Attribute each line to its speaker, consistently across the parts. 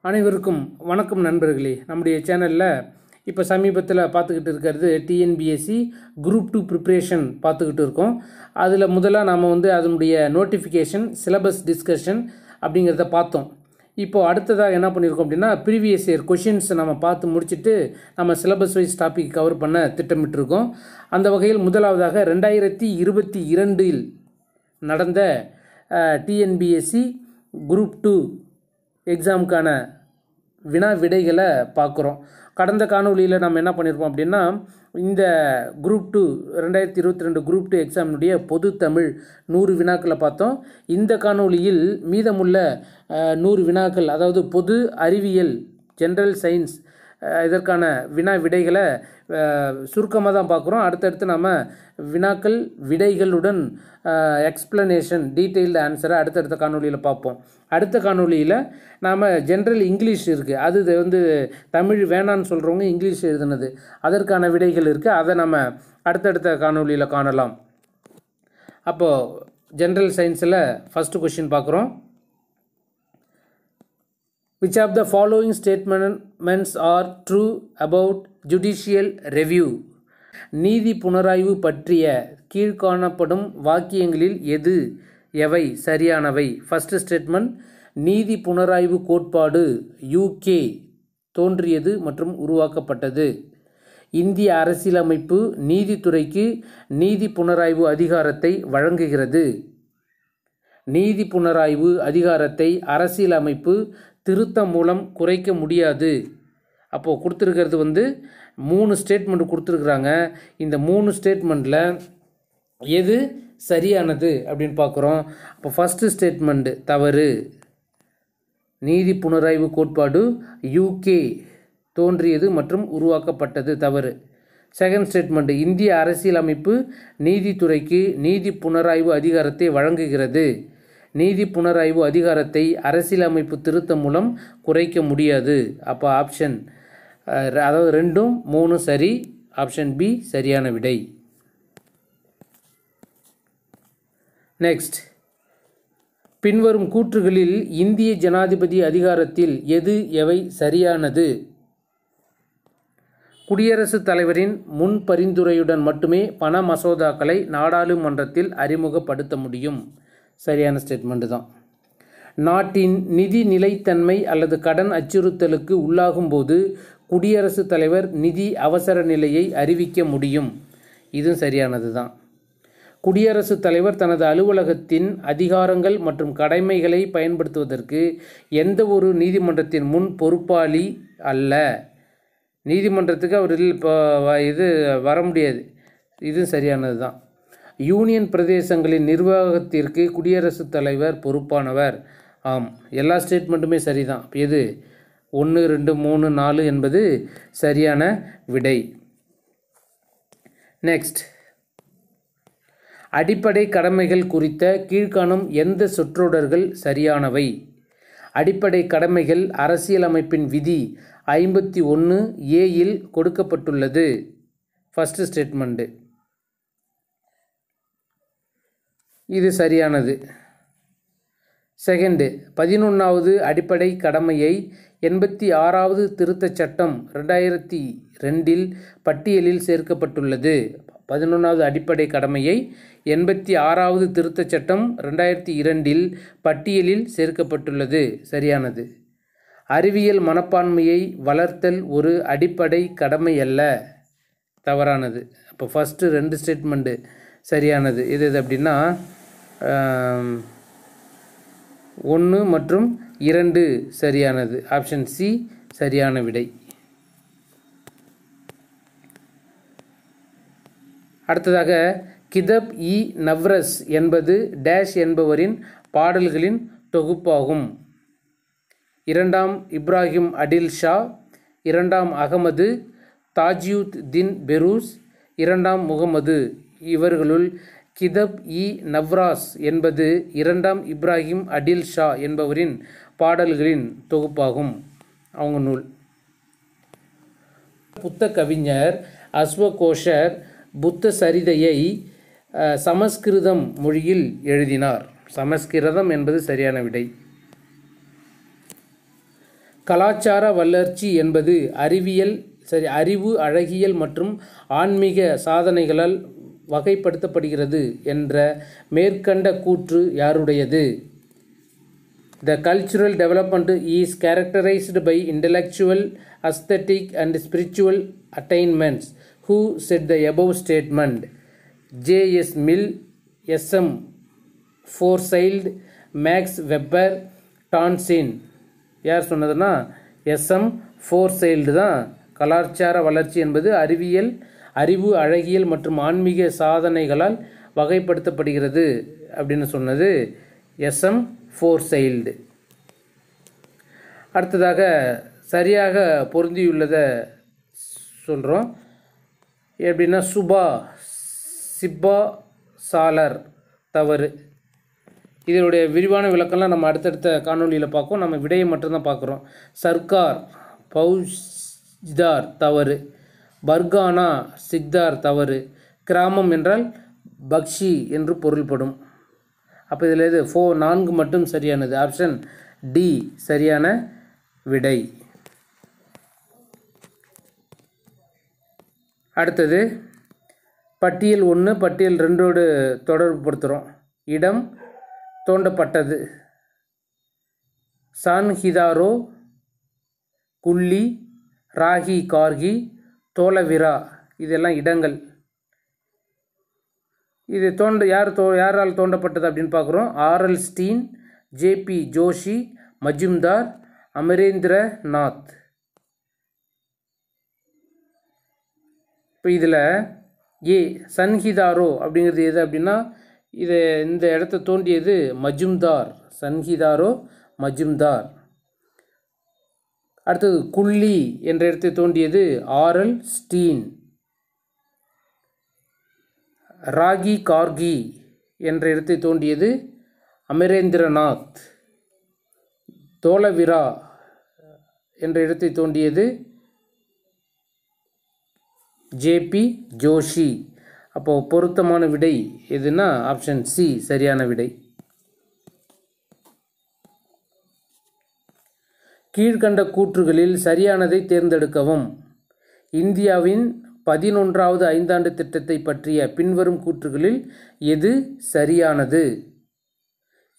Speaker 1: அனைவருக்கும் வணக்கம் நண்பர்களே. நம்முடைய சேனலில் இப்போ சமீபத்தில் பார்த்துக்கிட்டு இருக்கிறது டிஎன்பிஎஸ்சி குரூப் 2 ப்ரிப்ரேஷன் பார்த்துக்கிட்டு இருக்கோம். அதில் முதல்ல நாம் அதனுடைய நோட்டிஃபிகேஷன், சிலபஸ் டிஸ்கஷன் அப்படிங்கிறத பார்த்தோம். இப்போது அடுத்ததாக என்ன பண்ணியிருக்கோம் அப்படின்னா, ப்ரீவியஸ் இயர் கொஷின்ஸ் நம்ம பார்த்து முடிச்சுட்டு நம்ம சிலபஸ் வைஸ் டாபிக் கவர் பண்ண திட்டமிட்டிருக்கோம். அந்த வகையில் முதலாவதாக 2022 நடந்த டிஎன்பிஎஸ்சி குரூப் 2 எக்ஸாமுக்கான வினா விடைகளை பார்க்குறோம். கடந்த காணொலியில் நம்ம என்ன பண்ணியிருப்போம் அப்படின்னா, இந்த குரூப் 2 2022 குரூப் 2 எக்ஸாமினுடைய பொது தமிழ் 100 வினாக்களை பார்த்தோம். இந்த காணொலியில் மீதமுள்ள 100 வினாக்கள், அதாவது பொது அறிவியல், ஜென்ரல் சயின்ஸ், இதற்கான வினா விடைகளை சுருக்கமாக தான் பார்க்குறோம். அடுத்தடுத்து நம்ம வினாக்கள் விடைகளுடன் எக்ஸ்ப்ளனேஷன், டீட்டெயில்டு ஆன்சரை அடுத்தடுத்த காணொலியில் பார்ப்போம். அடுத்த காணொலியில் நாம் ஜென்ரல் இங்கிலீஷ் இருக்குது, அது தமிழ் வேணான்னு சொல்கிறவங்க இங்கிலீஷ் எழுதுனது, அதற்கான விடைகள் இருக்குது. அதை நம்ம அடுத்தடுத்த காணொலியில் காணலாம். அப்போது ஜென்ரல் சயின்ஸில் ஃபஸ்ட்டு கொஷின் பார்க்குறோம். Which of the following statements are true about judicial review? நீதி புனராய்வு பற்றிய கீழ்காணப்படும் வாக்கியங்களில் எவை சரியானவை? ஃபர்ஸ்ட் ஸ்டேட்மெண்ட், நீதி புனராய்வு கோட்பாடு UK தோன்றியது மற்றும் உருவாக்கப்பட்டது. இந்திய அரசியலமைப்பு நீதித்துறைக்கு நீதி புனராய்வு அதிகாரத்தை வழங்குகிறது. நீதி புனராய்வு அதிகாரத்தை அரசியலமைப்பு திருத்தம் மூலம் குறைக்க முடியாது. அப்போது கொடுத்துருக்கிறது 3 ஸ்டேட்மெண்ட் கொடுத்துருக்குறாங்க. இந்த 3 ஸ்டேட்மெண்ட்டில் எது சரியானது அப்படின்னு பார்க்குறோம். அப்போ ஃபஸ்ட்டு ஸ்டேட்மெண்ட் தவறு. நீதி புனராய்வு கோட்பாடு UK தோன்றியது மற்றும் உருவாக்கப்பட்டது, தவறு. செகண்ட் ஸ்டேட்மெண்ட், இந்திய அரசியலமைப்பு நீதித்துறைக்கு நீதி புனராய்வு அதிகாரத்தை வழங்குகிறது. நீதி புனராய்வு அதிகாரத்தை அரசியலமைப்பு திருத்தம் மூலம் குறைக்க முடியாது. அப்போ ஆப்ஷன், அதாவது 2, 3 சரி. ஆப்ஷன் பி சரியான விடை. நெக்ஸ்ட், பின்வரும் கூற்றுகளில் இந்திய ஜனாதிபதி அதிகாரத்தில் எவை சரியானது? குடியரசுத் தலைவரின் முன் பரிந்துரையுடன் மட்டுமே பண மசோதாக்களை நாடாளுமன்றத்தில் அறிமுகப்படுத்த முடியும். சரியான ஸ்டேட்மெண்ட் தான். நாட்டின் நிதி நிலைத்தன்மை அல்லது கடன் அச்சுறுத்தலுக்கு உள்ளாகும் போது குடியரசுத் தலைவர் நிதி அவசர நிலையை அறிவிக்க முடியும். இதுவும் சரியானது தான். குடியரசுத் தலைவர் தனது அலுவலகத்தின் அதிகாரங்கள் மற்றும் கடமைகளை பயன்படுத்துவதற்கு எந்த ஒரு நீதிமன்றத்தின் முன் பொறுப்பாளி அல்ல. நீதிமன்றத்துக்கு அவர் இப்போ வர முடியாது. இதுவும் சரியானது தான். யூனியன் பிரதேசங்களின் நிர்வாகத்திற்கு குடியரசுத் தலைவர் பொறுப்பானவர். ஆம், எல்லா ஸ்டேட்மெண்ட்டுமே சரிதான். எது 1, 2, 3, 4 என்பது சரியான விடை. நெக்ஸ்ட், அடிப்படை கடமைகள் குறித்த கீழ்காணும் எந்த சொற்றொடர்கள் சரியானவை? அடிப்படை கடமைகள் அரசியலமைப்பின் விதி 51A கொடுக்கப்பட்டுள்ளது. ஃபர்ஸ்ட் ஸ்டேட்மெண்ட், இது சரியானது. செகண்டு, 11வது அடிப்படை கடமையை 86வது திருத்தச் சட்டம் 2002 பட்டியலில் சேர்க்கப்பட்டுள்ளது. 11வது அடிப்படை கடமையை 86வது திருத்தச் சட்டம் 2002 பட்டியலில் சேர்க்கப்பட்டுள்ளது. சரியானது. அறிவியல் மனப்பான்மையை வளர்த்தல் ஒரு அடிப்படை கடமை அல்ல. தவறானது. அப்போ ஃபஸ்ட்டு 2 ஸ்டேட்மெண்ட்டு சரியானது. எது அப்படின்னா 1 மற்றும் 2 சரியானது. ஆப்ஷன் சி சரியான விடை. அடுத்ததாக, கிதப்-இ-நவ்ரஸ் என்பது டேஷ் என்பவரின் பாடல்களின் தொகுப்பாகும். 2ஆம் இப்ராஹிம் அடில் ஷா, 2ஆம் அகமது, தாஜியுத்-தின் பெரூஸ், 2ஆம் முகமது. இவர்களுள் கிதப்-இ-நவ்ராஸ் என்பது 2ஆம் இப்ராஹிம் அடில் ஷா என்பவரின் பாடல்களின் தொகுப்பாகும். அவங்க நூல். புத்த கவிஞர் அஸ்வகோஷர் புத்த சரிதையை சமஸ்கிருதம் மொழியில் எழுதினார். சமஸ்கிருதம் என்பது சரியான விடை. கலாச்சார வளர்ச்சி என்பது அறிவு, அழகியல் மற்றும் ஆன்மீக சாதனைகளால் வகைப்படுத்தப்படுகிறது என்ற மேற்கண்ட கூற்று யாருடையது? The cultural development is characterized by intellectual, aesthetic and spiritual attainments. Who said the above statement? J.S. Mill, S.M. Forsyth, Max Weber, Tonson. யார் சொன்னதுன்னா எஸ்எம் ஃபோர்சைல்டு தான் கலாச்சார வளர்ச்சி என்பது அறிவு, அழகியல் மற்றும் ஆன்மீக சாதனைகளால் வகைப்படுத்தப்படுகிறது அப்படின்னு சொன்னது எஸ்எம் ஃபோர்சைல்டு. அடுத்ததாக சரியாக பொருந்தியுள்ளதை சொல்கிறோம். எப்படின்னா சிப்பா சாலர் தவறு. இதனுடைய விரிவான விளக்கம்லாம் நம்ம அடுத்தடுத்த காணொலியில் பார்ப்போம். நம்ம விடையை மட்டும்தான் பார்க்குறோம். சர்க்கார் பௌஜ்தார் தவறு. பர்கானா சிக்தார் தவறு. கிராமம் என்றால் பக்ஷி என்று பொருள்படும். அப்போ இதில் இது 4 மட்டும் சரியானது. ஆப்ஷன் டி சரியான விடை. அடுத்தது பட்டியல் 1 பட்டியல் 2ஓடு தொடர்பு படுத்துகிறோம். இடம் தோண்டப்பட்டது. சான்ஹிதாரோ, குல்லி, ராகி கார்கி, தோலவிரா இதெல்லாம் இடங்கள். இது யாரால் தோண்டப்பட்டது அப்படின்னு பார்க்குறோம். Aurel Stein, JP Joshi, Majumdar, Amarendranath. இப்போ இதில் சன்ஹிதாரோ அப்படிங்கிறது எது அப்படின்னா இந்த இடத்த தோண்டியது மஜும்தார். சன்ஹிதாரோ மஜும்தார். அடுத்தது குல்லி என்ற இடத்தை தோண்டியது ஆர்எல் ஸ்டீன். ராகி கார்கி என்ற இடத்தை தோண்டியது அமரேந்திரநாத். தோலவிரா என்ற இடத்தை தோண்டியது ஜேபி ஜோஷி. அப்போது பொருத்தமான விடை எதுனா ஆப்ஷன் சி சரியான விடை. கீழ்கண்ட கூற்றுகளில் சரியானதை தேர்ந்தெடுக்கவும். இந்தியாவின் 11வது ஐந்தாண்டு திட்டத்தை பற்றிய பின்வரும் கூற்றுகளில் எது சரியானது?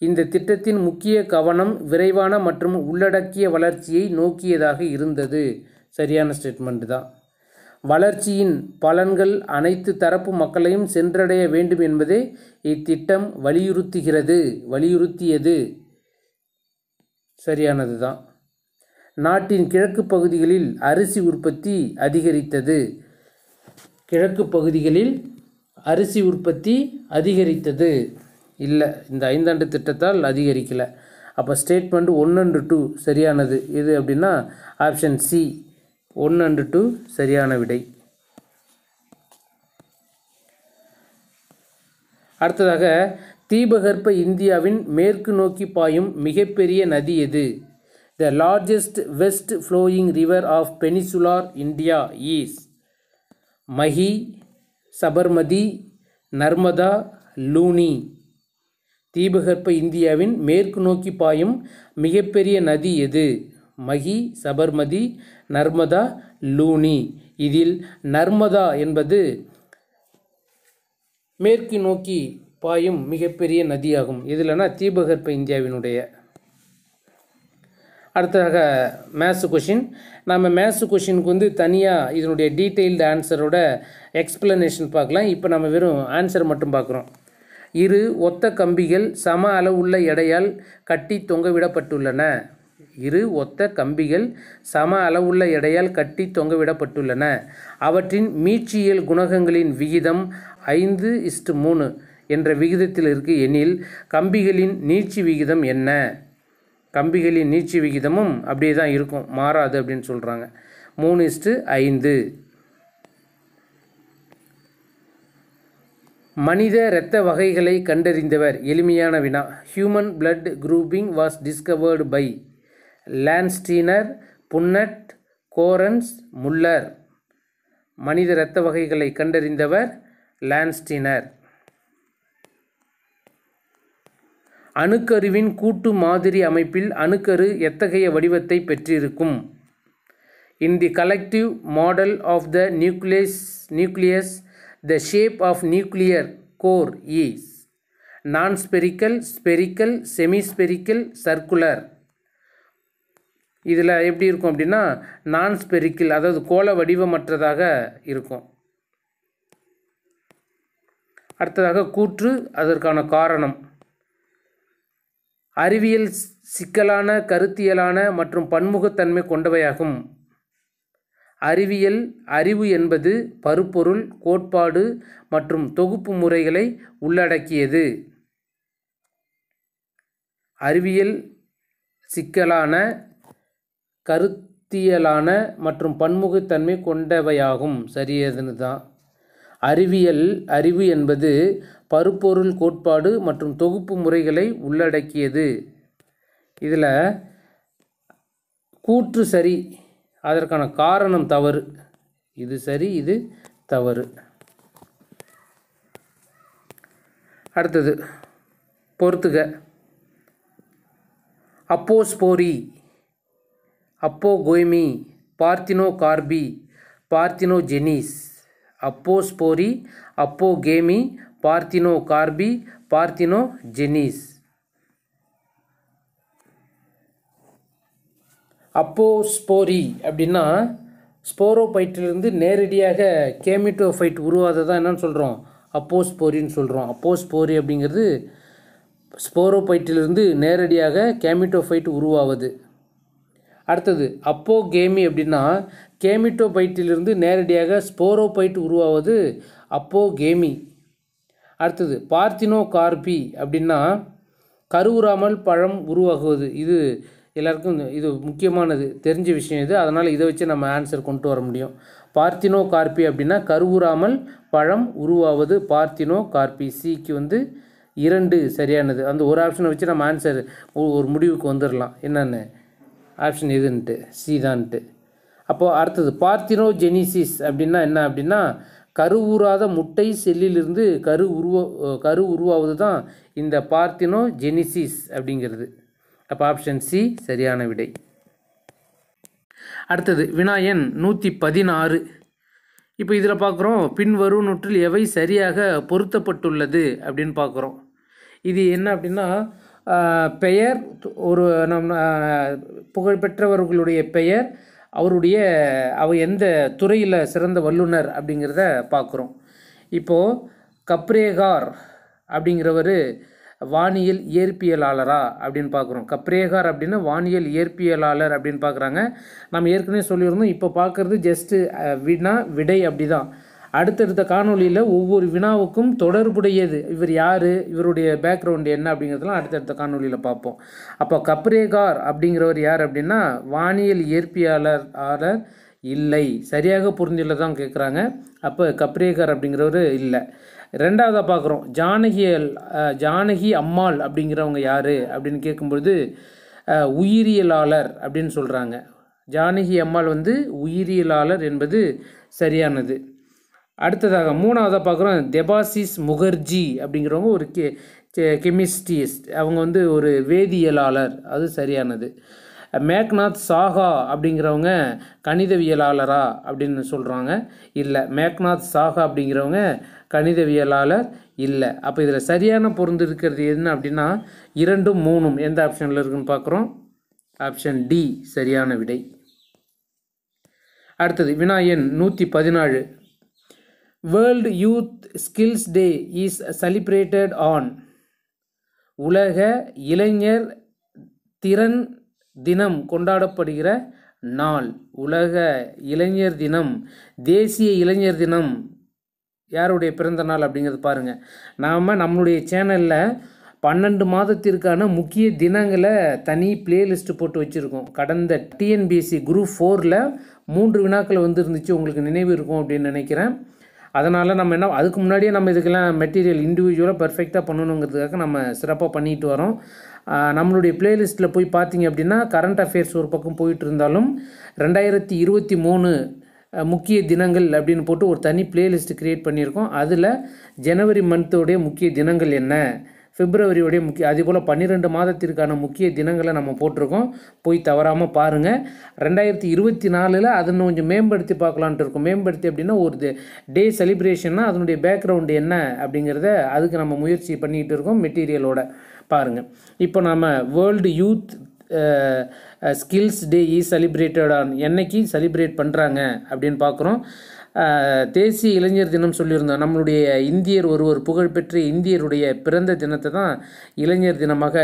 Speaker 1: இந்த திட்டத்தின் முக்கிய கவனம் விரைவான மற்றும் உள்ளடக்கிய வளர்ச்சியை நோக்கியதாக இருந்தது. சரியான ஸ்டேட்மெண்ட் தான். வளர்ச்சியின் பலன்கள் அனைத்து தரப்பு மக்களையும் சென்றடைய வேண்டும் என்பதே இத்திட்டம் வலியுறுத்தியது. சரியானது தான். நாட்டின் கிழக்கு பகுதிகளில் அரிசி உற்பத்தி அதிகரித்தது. கிழக்கு பகுதிகளில் அரிசி உற்பத்தி அதிகரித்தது இல்லை, இந்த ஐந்தாண்டு திட்டத்தால் அதிகரிக்கலை. அப்போ ஸ்டேட்மெண்ட் 1 and 2 சரியானது. எது அப்படின்னா ஆப்ஷன் சி 1 and 2 சரியான விடை. அடுத்ததாக தீபகற்ப இந்தியாவின் மேற்கு நோக்கி பாயும் மிகப்பெரிய நதி எது? The largest west flowing river of peninsular India is Mahi, Sabarmati, Narmada, Luni. தீபகற்ப இந்தியாவின் மேற்கு நோக்கி பாயும் மிகப்பெரிய நதி எது? மஹி, சபர்மதி, நர்மதா, லூனி. இதில் நர்மதா என்பது மேற்கு நோக்கி பாயும் மிகப்பெரிய நதியாகும். இதில்னா தீபகற்ப இந்தியாவினுடைய. அடுத்ததாக மேத்ஸ் கொஷின். நம்ம மேத்ஸ் கொஷினுக்கு தனியாக இதனுடைய டீட்டெயில்டு ஆன்சரோட எக்ஸ்பிளனேஷன் பார்க்கலாம். இப்போ நம்ம வெறும் ஆன்சர் மட்டும் பார்க்குறோம். இரு ஒத்த கம்பிகள் சம அளவுள்ள எடையால் கட்டி தொங்கவிடப்பட்டுள்ளன. இரு ஒத்த கம்பிகள் சம அளவுள்ள எடையால் கட்டி தொங்கவிடப்பட்டுள்ளன. அவற்றின் மீட்சியியல் குணகங்களின் விகிதம் 5:3 என்ற விகிதத்தில் இருக்கு எனில் கம்பிகளின் நீட்சி விகிதம் என்ன? கம்பிகளின் நீட்சி விகிதமும் அப்படியே தான் இருக்கும், மாறாது அப்படின்னு சொல்கிறாங்க. 3:5. மனித இரத்த வகைகளை கண்டறிந்தவர். எளிமையான வினா. Human blood grouping was discovered by Landsteiner, Punnett, Correns, Muller. மனித இரத்த வகைகளை கண்டறிந்தவர் லான்ஸ்டீனர். அணுக்கருவின் கூட்டு மாதிரி அமைப்பில் அணுக்கரு எத்தகைய வடிவத்தை பெற்றிருக்கும்? In the collective model of the nucleus, the shape of nuclear core is non-spherical, spherical, semi-spherical, circular. இதில் எப்படி இருக்கும் அப்படின்னா நான்-ஸ்பெரிக்கல், அதாவது கோள வடிவமற்றதாக இருக்கும். அடுத்ததாக கூற்று, அதற்கான காரணம். அறிவியல் சிக்கலான, கருத்தியலான மற்றும் பன்முகத்தன்மை கொண்டவையாகும். அறிவு என்பது பருப்பொருள், கோட்பாடு மற்றும் தொகுப்பு முறைகளை உள்ளடக்கியது. அறிவியல் சிக்கலான, கருத்தியலான மற்றும் பன்முகத்தன்மை கொண்டவையாகும். சரியதுன்னு தான். அறிவு என்பது பருப்பொருள், கோட்பாடு மற்றும் தொகுப்பு முறைகளை உள்ளடக்கியது. இதில் கூற்று சரி, அதற்கான காரணம் தவறு. இது சரி, இது தவறு. அடுத்தது பொறுத்துக. அப்போஸ்போரி, அப்போகோய்மி, பார்த்தினோகார்பி, பார்த்தினோஜெனிஸ். அப்போஸ்போரி, அப்போகேமி, பார்த்தினோகார்பி, பார்த்தினோஜெனிஸ். அப்போஸ்போரி அப்படின்னா ஸ்போரோபைட்டிலிருந்து நேரடியாக கேமிட்டோஃபைட் உருவாதது தான் என்னன்னு சொல்கிறோம்? அப்போஸ்போரின்னு சொல்கிறோம். அப்போஸ்போரி அப்படிங்கிறது ஸ்போரோபைட்டிலிருந்து நேரடியாக கேமிட்டோஃபைட் உருவாவது. அடுத்தது அப்போகேமி அப்படின்னா கேமிட்டோபைட்டிலிருந்து நேரடியாக ஸ்போரோபைட் உருவாவது அப்போகேமி. அடுத்தது பார்த்தினோகார்பி அப்படின்னா கருவுறாமல் பழம் உருவாகுவது. இது எல்லாருக்கும் இது முக்கியமானது, தெரிஞ்ச விஷயம் இது. அதனால் இதை வச்சு நம்ம ஆன்சர் கொண்டு வர முடியும். பார்த்தினோகார்பி அப்படின்னா கருவுறாமல் பழம் உருவாவது பார்த்தினோகார்பி. சிக்கு 2 சரியானது. அந்த ஒரு ஆப்ஷனை வச்சு நம்ம ஆன்சர் ஒரு முடிவுக்கு வந்துடலாம். என்னென்னு ஆப்ஷன் எதுன்ட்டு சி தான்ட்டு. அப்போது அடுத்தது பார்த்தினோஜெனிசிஸ் அப்படின்னா என்ன அப்படின்னா கருவுறாத முட்டை செல்லிலிருந்து கரு உருவாவது தான் இந்த பார்த்தினோஜெனிசிஸ் அப்படிங்கிறது. அப்போ ஆப்ஷன் சி சரியான விடை. அடுத்தது வினா எண் 116. இப்போ இதில் பார்க்குறோம், பின்வருவனவற்றில் எவை சரியாக பொருத்தப்பட்டுள்ளது அப்படின்னு பார்க்குறோம். இது என்ன அப்படின்னா பெயர், ஒரு புகழ்பெற்றவர்களுடைய பெயர், அவர் எந்த துறையில் சிறந்த வல்லுனர் அப்படிங்கிறத பார்க்குறோம். இப்போது கப்ரேகார் அப்படிங்கிறவர் வானியல் இயற்பியலாளரா அப்படின்னு பார்க்குறோம். கப்ரேகார் அப்படின்னா வானியல் இயற்பியலாளர் அப்படின்னு பார்க்குறாங்க. நம்ம ஏற்கனவே சொல்லியிருந்தோம். இப்போ பார்க்குறது ஜஸ்ட்டு வினா விடை அப்படி தான். அடுத்தடுத்த காணொலியில் ஒவ்வொரு வினாவுக்கும் தொடர்புடையது, இவர் யார், இவருடைய பேக்ரவுண்டு என்ன அப்படிங்கிறதுலாம் அடுத்தடுத்த காணொலியில் பார்ப்போம். அப்போ கப்ரேகார் அப்படிங்கிறவர் யார் அப்படின்னா வானியல் இயற்பியலாளர் இல்லை. சரியாக புரிஞ்சில்ல தான் கேட்குறாங்க. அப்போ கப்ரேகார் அப்படிங்கிறவர் இல்லை. ரெண்டாவதாக பார்க்குறோம் ஜானகி அம்மாள் அப்படிங்கிறவங்க யார் அப்படின்னு கேட்கும்பொழுது உயிரியலாளர் அப்படின்னு சொல்கிறாங்க. ஜானகி அம்மாள் உயிரியலாளர் என்பது சரியானது. அடுத்ததாக மூணாவதாக பார்க்குறோம் தெபாசிஸ் முகர்ஜி அப்படிங்கிறவங்க ஒரு கெமிஸ்டிஸ்ட், அவங்க ஒரு வேதியியலாளர், அது சரியானது. மேக்நாத் சாஹா அப்படிங்கிறவங்க கணிதவியலாளரா அப்படின்னு சொல்கிறாங்க. இல்லை, மேக்நாத் சாஹா அப்படிங்கிறவங்க கணிதவியலாளர் இல்லை. அப்போ இதில் சரியான பொருந்து இருக்கிறது என்ன அப்படின்னா 2, 3 எந்த ஆப்ஷனில் இருக்குன்னு பார்க்குறோம். ஆப்ஷன் டி சரியான விடை. அடுத்தது வினா எண் 114. World youth skills day is celebrated on. உலக இளைஞர் திறன் தினம் கொண்டாடப்படுகிற நாள். உலக இளைஞர் தினம், தேசிய இளைஞர் தினம் யாருடைய பிறந்த நாள் அப்படிங்கிறது பாருங்கள். நம்மளுடைய சேனலில் 12 மாதத்திற்கான முக்கிய தினங்களை தனி பிளேலிஸ்ட்டு போட்டு வச்சுருக்கோம். கடந்த டிஎன்பிஎஸ்சி குரூப் 4ல் 3 வினாக்கள் இருந்துச்சு, உங்களுக்கு நினைவு இருக்கும் அப்படின்னு நினைக்கிறேன். அதனால் நம்ம அதுக்கு முன்னாடியே நம்ம இதுக்கெல்லாம் மெட்டீரியல் இண்டிவிஜுவலாக பர்ஃபெக்டாக பண்ணணுங்கிறதுக்காக நம்ம சிறப்பாக பண்ணிட்டு வரோம். நம்மளுடைய பிளேலிஸ்ட்டில் போய் பார்த்தீங்க அப்படின்னா கரண்ட் அஃபேர்ஸ் ஒரு பக்கம் போயிட்டு இருந்தாலும் 2023 முக்கிய தினங்கள் அப்படின்னு போட்டு ஒரு தனி பிளேலிஸ்ட்டு க்ரியேட் பண்ணியிருக்கோம். அதில் ஜனவரி மந்த்தோடைய முக்கிய தினங்கள் என்ன, பிப்ரவரியோடைய அதேபோல் 12 மாதத்திற்கான முக்கிய தினங்களை நம்ம போட்டிருக்கோம், போய் தவறாமல் பாருங்கள். 2024 அதனை கொஞ்சம் மேம்படுத்தி பார்க்கலான்ட்டு இருக்கும். மேம்படுத்தி அப்படின்னா ஒரு டே செலிப்ரேஷன்னா அதனுடைய பேக்ரவுண்டு என்ன அப்படிங்கிறத அதுக்கு நம்ம முயற்சி பண்ணிக்கிட்டு இருக்கோம் மெட்டீரியலோட. பாருங்கள், இப்போ நம்ம world youth skills day is celebrated on என்னைக்கு செலிப்ரேட் பண்ணுறாங்க அப்படின்னு பார்க்குறோம். தேசிய இளைஞர் தினம் சொல்லியிருந்தோம். நம்மளுடைய இந்தியர் ஒருவர் புகழ்பெற்ற இந்தியருடைய பிறந்த தினத்தை தான் இளைஞர் தினமாக,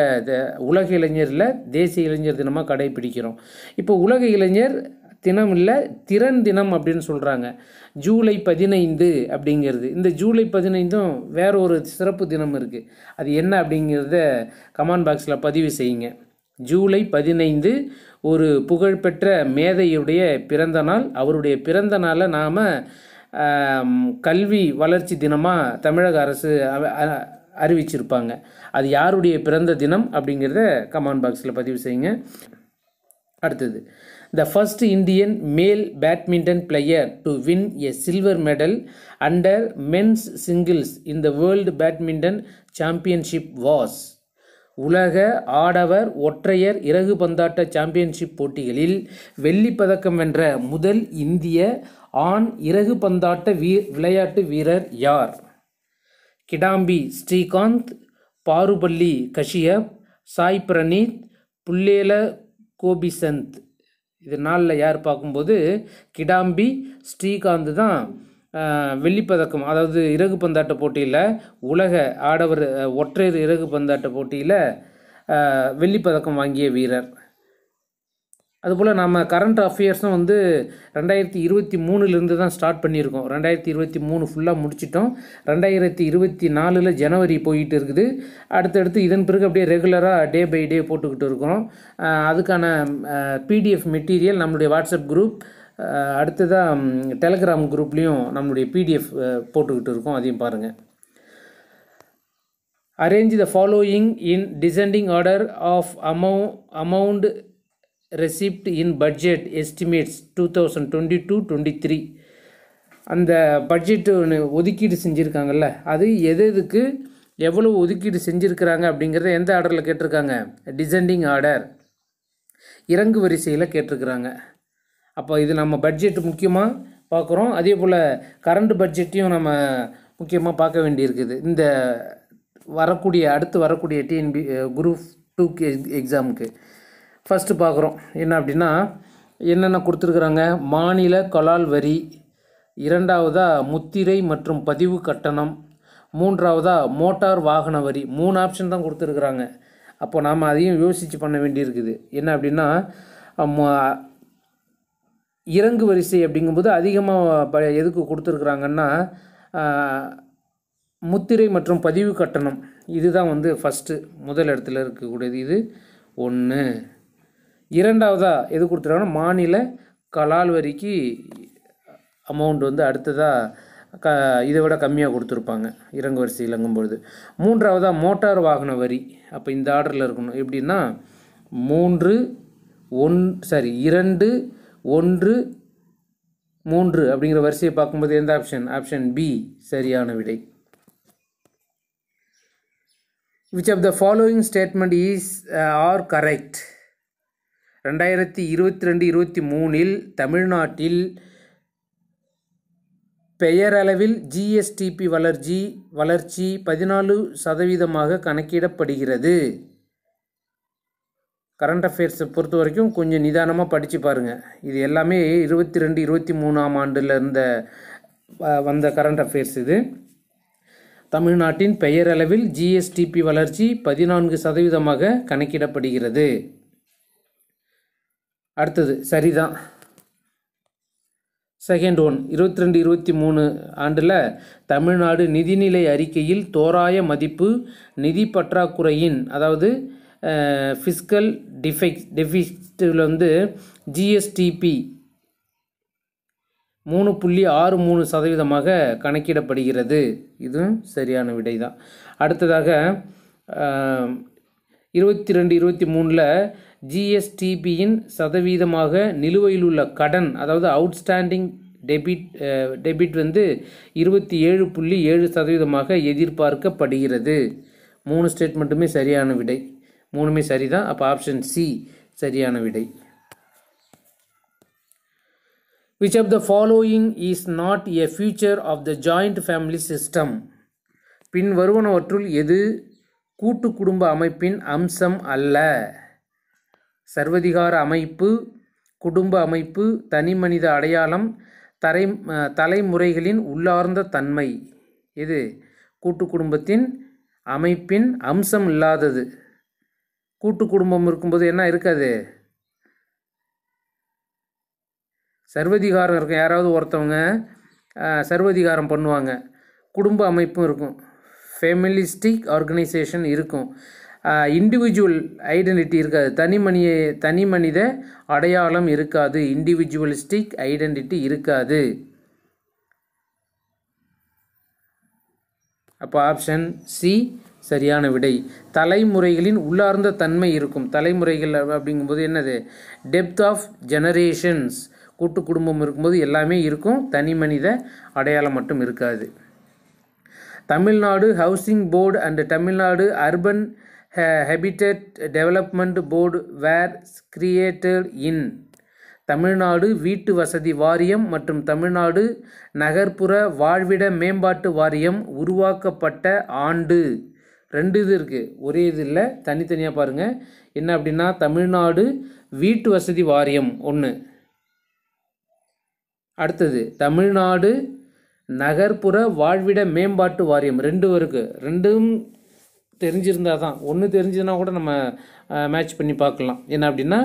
Speaker 1: உலக இளைஞரில் தேசிய இளைஞர் தினமாக கடைபிடிக்கிறோம். இப்போ உலக இளைஞர் தினம் இல்லை, திறன் தினம் அப்படின்னு சொல்கிறாங்க. ஜூலை 15 அப்படிங்கிறது. இந்த ஜூலை 15ம் வேற ஒரு சிறப்பு தினம் இருக்குது. அது என்ன அப்படிங்கிறத கமெண்ட் பாக்ஸில் பதிவு செய்யுங்க. ஜூலை 15 ஒரு புகழ்பெற்ற மேதையுடைய பிறந்த நாள். அவருடைய பிறந்த நாளை நாம் கல்வி வளர்ச்சி தினமாக தமிழக அரசு அறிவிச்சிருப்பாங்க. அது யாருடைய பிறந்த தினம் அப்படிங்கிறத கமெண்ட் பாக்ஸில் பதிவு செய்யுங்க. அடுத்தது, the first Indian male badminton player to win a silver medal under men's singles in the World Badminton Championship was. உலக ஆடவர் ஒற்றையர் இறகு பந்தாட்ட சாம்பியன்ஷிப் போட்டிகளில் வெள்ளிப்பதக்கம் வென்ற முதல் இந்திய ஆண் இறகு பந்தாட்ட விளையாட்டு வீரர் யார்? கிடாம்பி ஸ்ரீகாந்த், பாருபள்ளி கஷ்யப், சாய் பிரணீத், புல்லேல கோபிசந்த். இது நாளில் யார் பார்க்கும்போது கிடாம்பி ஸ்ரீகாந்த் தான் வெள்ளிப்பதக்கம், அதாவது இறகு பந்தாட்ட போட்டியில், உலக ஆடவர் ஒற்றையர் இறகு பந்தாட்ட போட்டியில் வெள்ளிப்பதக்கம் வாங்கிய வீரர். அதுபோல் நம்ம கரண்ட் அஃபேர்ஸும் 2023 தான் ஸ்டார்ட் பண்ணியிருக்கோம். 2023 ஃபுல்லாக முடிச்சிட்டோம். 2024 ஜனவரி போயிட்டு இருக்குது. அடுத்தடுத்து இதன் பிறகு அப்படியே ரெகுலராக டே பை டே போட்டுக்கிட்டு இருக்கிறோம். அதுக்கான பிடிஎஃப் மெட்டீரியல் நம்மளுடைய வாட்ஸ்அப் குரூப், அடுத்ததாக டெலகிராம் குரூப்லேயும் நம்மளுடைய பிடிஎஃப் போட்டுக்கிட்டு இருக்கோம். அதையும் பாருங்கள். Arrange the following in descending order of amount receipt in budget estimates 2022-23. அந்த பட்ஜெட்டு ஒதுக்கீடு செஞ்சுருக்காங்கல்ல, அது எதுக்கு எவ்வளோ ஒதுக்கீடு செஞ்சுருக்கிறாங்க அப்படிங்கிறத எந்த ஆர்டரில் கேட்டிருக்காங்க? டிசெண்டிங் ஆர்டர், இறங்கு வரிசையில் கேட்டிருக்கிறாங்க. அப்போ இது நம்ம பட்ஜெட் முக்கியமாக பார்க்குறோம். அதே போல் கரண்ட் பட்ஜெட்டையும் நம்ம முக்கியமாக பார்க்க வேண்டியிருக்குது. இந்த அடுத்து வரக்கூடிய டிஎன்பி குரூப் 2 எக்ஸாமுக்கு ஃபஸ்ட்டு பார்க்குறோம். என்ன அப்படின்னா, என்னென்ன கொடுத்துருக்குறாங்க? மாநில கலால் வரி, இரண்டாவதாக முத்திரை மற்றும் பதிவு கட்டணம், மூன்றாவதாக மோட்டார் வாகன வரி. 3 ஆப்ஷன் தான் கொடுத்துருக்குறாங்க. அப்போ நாம் அதையும் யோசித்து பண்ண வேண்டியிருக்குது. என்ன அப்படின்னா, இறங்கு வரிசை அப்படிங்கும்போது அதிகமாக எதுக்கு கொடுத்துருக்குறாங்கன்னா, முத்திரை மற்றும் பதிவு கட்டணம் இதுதான் ஃபஸ்ட்டு முதல் இடத்துல இருக்கக்கூடியது. இது 1. இரண்டாவதாக எது கொடுத்துருக்காங்கன்னா, மாநில கலால் வரிக்கு அமௌண்ட் அடுத்ததாக இதை விட கம்மியாக கொடுத்துருப்பாங்க இறங்கு வரிசை இறங்கும்பொழுது. மூன்றாவதாக மோட்டார் வாகன வரி. அப்போ இந்த ஆர்டரில் இருக்கணும். எப்படின்னா 2, 1, 3 அப்படிங்கிற வரிசையை பார்க்கும்போது எந்த ஆப்ஷன்? ஆப்ஷன் பி சரியான விடை. Which of the following statement is are correct? 2022-23 தமிழ்நாட்டில் பெயரளவில் ஜிஎஸ்டிபி வளர்ச்சி 14% கணக்கிடப்படுகிறது. கரண்ட் அஃபேர்ஸை பொறுத்த வரைக்கும் கொஞ்சம் நிதானமாக படித்து பாருங்கள். இது எல்லாமே 22-23 ஆண்டில் வந்த கரண்ட் அஃபேர்ஸ். இது தமிழ்நாட்டின் பெயரளவில் ஜிஎஸ்டிபி வளர்ச்சி 14% கணக்கிடப்படுகிறது. அடுத்தது சரிதான். செகண்ட் ஒன், 22-23 ஆண்டில் தமிழ்நாடு நிதிநிலை அறிக்கையில் தோராய மதிப்பு நிதி பற்றாக்குறையின், அதாவது ஃபிஸ்கல் டெபிசிட்டில் ஜிஎஸ்டிபி 3.63% கணக்கிடப்படுகிறது. இதுவும் சரியான விடை தான். அடுத்ததாக 22-23 ஜிஎஸ்டிபியின் சதவீதமாக நிலுவையில் உள்ள கடன், அதாவது அவுட்ஸ்டாண்டிங் டெபிட் 27.7% எதிர்பார்க்கப்படுகிறது. 3 ஸ்டேட்மெண்ட்டுமே சரியான விடை. 3மே சரிதான். அப்போ ஆப்ஷன் சி சரியான விடை. Which of the following is not a feature of the joint family system? பின் வருவனவற்றுள் எது கூட்டு குடும்ப அமைப்பின் அம்சம் அல்ல? சர்வதிகார அமைப்பு, குடும்ப அமைப்பு, தனிமனித அடையாளம், தலைமுறைகளின் உள்ளார்ந்த தன்மை. இது கூட்டு குடும்பத்தின் அமைப்பின் அம்சம் இல்லாதது. கூட்டு குடும்பம் இருக்கும்போது என்ன இருக்காது? சர்வதிகாரம் இருக்கும். யாராவது ஒருத்தவங்க சர்வதிகாரம் பண்ணுவாங்க. குடும்ப அமைப்பும் இருக்கும். ஃபேமிலிஸ்டிக் ஆர்கனைசேஷன் இருக்கும். இண்டிவிஜுவல் ஐடென்டிட்டி இருக்காது. தனி மனித அடையாளம் இருக்காது. இண்டிவிஜுவலிஸ்டிக் ஐடென்டிட்டி இருக்காது. அப்போ ஆப்ஷன் சி சரியான விடை. தலைமுறைகளின் உள்ளார்ந்த தன்மை இருக்கும். தலைமுறைகள் அப்படிங்கும்போது என்னது? Depth of generations. கூட்டு குடும்பம் இருக்கும்போது எல்லாமே இருக்கும். தனி மனித அடையாளம் மட்டும் இருக்காது. Tamil Nadu housing board and Tamil Nadu urban habitat development board were created in. Tamil Nadu வீட்டு வசதி வாரியம் மற்றும் தமிழ்நாடு நகர்ப்புற வாழ்விட மேம்பாட்டு வாரியம் உருவாக்கப்பட்ட ஆண்டு. 2 இது இருக்குது, ஒரே இது இல்லை, தனித்தனியாக பாருங்கள். என்ன அப்படின்னா தமிழ்நாடு வீட்டு வசதி வாரியம் 1, அடுத்தது தமிழ்நாடு நகர்ப்புற வாழ்விட மேம்பாட்டு வாரியம் 2 இருக்குது. 2ம் தெரிஞ்சிருந்தால் தான். 1 தெரிஞ்சதுன்னா கூட நம்ம மேட்ச் பண்ணி பார்க்கலாம். என்ன அப்படின்னா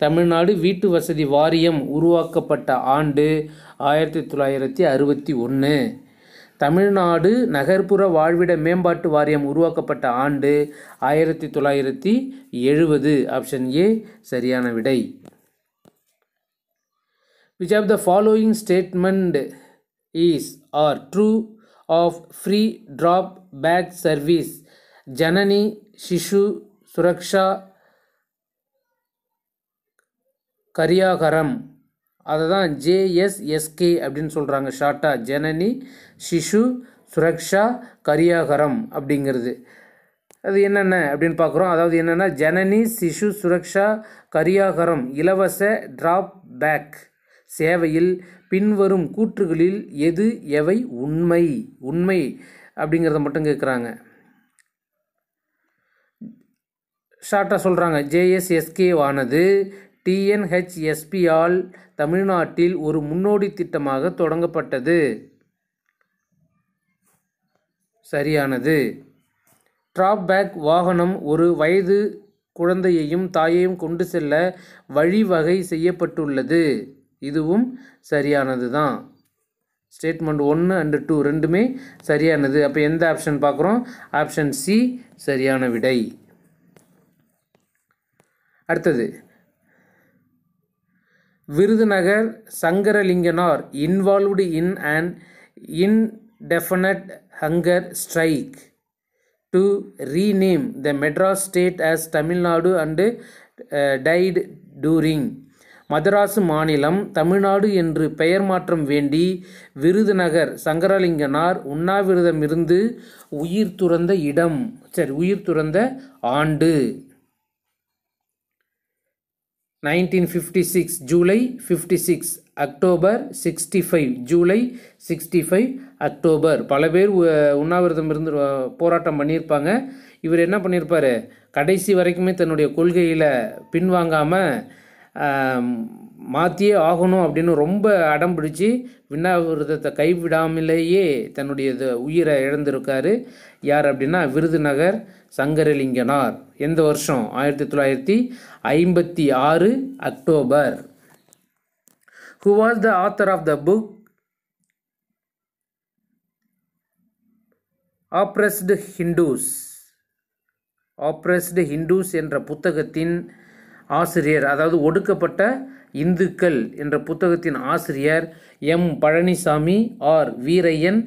Speaker 1: தமிழ்நாடு வீட்டு வசதி வாரியம் உருவாக்கப்பட்ட ஆண்டு 1961. தமிழ்நாடு நகர்ப்புற வாழ்விட மேம்பாட்டு வாரியம் உருவாக்கப்பட்ட ஆண்டு 1970. ஆப்ஷன் ஏ சரியான விடை. Which of the following statement is or true of free drop bag service? Janani சிசு சுரக்ஷா கரியாகரம். அதை தான் ஜேஎஸ்எஸ்கே அப்படின்னு சொல்கிறாங்க ஷார்ட்டாக. ஜனனி சிசு சுரக்ஷா கரியாகரம் அப்படிங்கிறது அது என்னென்ன அப்படின்னு பார்க்குறோம். அதாவது என்னென்னா ஜனனி சிசு சுரக்ஷா கரியாகரம் இலவச டிராப் பேக் சேவையில் பின்வரும் கூற்றுகளில் எது எவை உண்மை அப்படிங்கிறத மட்டும் கேட்குறாங்க. ஷார்ட்டாக சொல்கிறாங்க. ஜேஎஸ்எஸ்கே ஆனது டிஎன்ஹெச்எஸ்பி ஆல் தமிழ்நாட்டில் ஒரு முன்னோடி திட்டமாக தொடங்கப்பட்டது. சரியானது. டிராப் பேக் வாகனம் ஒரு வயது குழந்தையையும் தாயையும் கொண்டு செல்ல வழிவகை செய்யப்பட்டுள்ளது. இதுவும் சரியானது தான். ஸ்டேட்மெண்ட் 1 அண்ட் 2 2மே சரியானது. அப்போ எந்த ஆப்ஷன் பார்க்குறோம்? ஆப்ஷன் சி சரியான விடை. அடுத்தது Virudhunagar Sankaralinganar involved in an indefinite hunger strike to rename the Madras state as Tamil Nadu and died during. Madras மாநிலம் தமிழ்நாடு என்று பெயர் மாற்றம் வேண்டி விருதுநகர் சங்கரலிங்கனார் உண்ணாவிரதமிருந்து உயிர் துறந்த ஆண்டு 1956 ஜூலை 56, அக்டோபர் 65, ஜூலை 65, அக்டோபர். பல பேர் உண்ணாவிரதம் இருந்து போராட்டம் பண்ணியிருப்பாங்க. இவர் என்ன பண்ணியிருப்பார்? கடைசி வரைக்குமே தன்னுடைய கொள்கையில் பின்வாங்காமல் மாற்றியே ஆகணும் அப்படின்னு ரொம்ப அடம் பிடிச்சி உண்ணாவிரதத்தை கைவிடாமலேயே தன்னுடைய உயிரை இழந்திருக்காரு. யார் அப்படின்னா விருதுநகர் சங்கரலிங்கனார். எந்த வருஷம்? 1956 October. Who was the author of the book Oppressed Hindus என்ற புத்தகத்தின் ஆசிரியர், அதாவது ஒடுக்கப்பட்ட இந்துக்கள் என்ற புத்தகத்தின் ஆசிரியர் M Palanisamy, R Veeraiyan,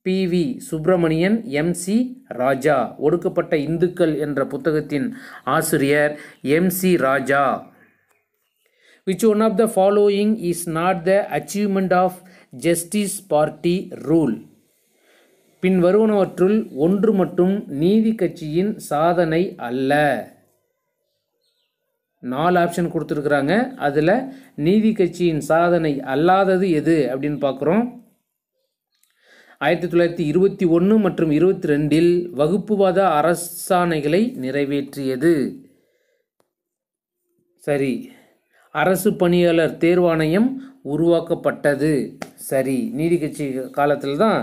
Speaker 1: P V. Subramanian, M C. Raja. ஒடுக்கப்பட்ட இந்துக்கள் என்ற புத்தகத்தின் ஆசிரியர் M C. Raja. Which one of the following is not the achievement of Justice Party rule? பின் வருவனவற்றுள் ஒன்று மட்டும் நீதி கட்சியின் சாதனை அல்ல. 4 ஆப்ஷன் கொடுத்துருக்குறாங்க. அதில் நீதி கட்சியின் சாதனை அல்லாதது எது அப்படின்னு பார்க்குறோம். 1921 மற்றும் 22 வகுப்புவாத அரசாணைகளை நிறைவேற்றியது. சரி. அரசு பணியாளர் தேர்வாணையம் உருவாக்கப்பட்டது. சரி. நீதி கட்சி காலத்தில் தான்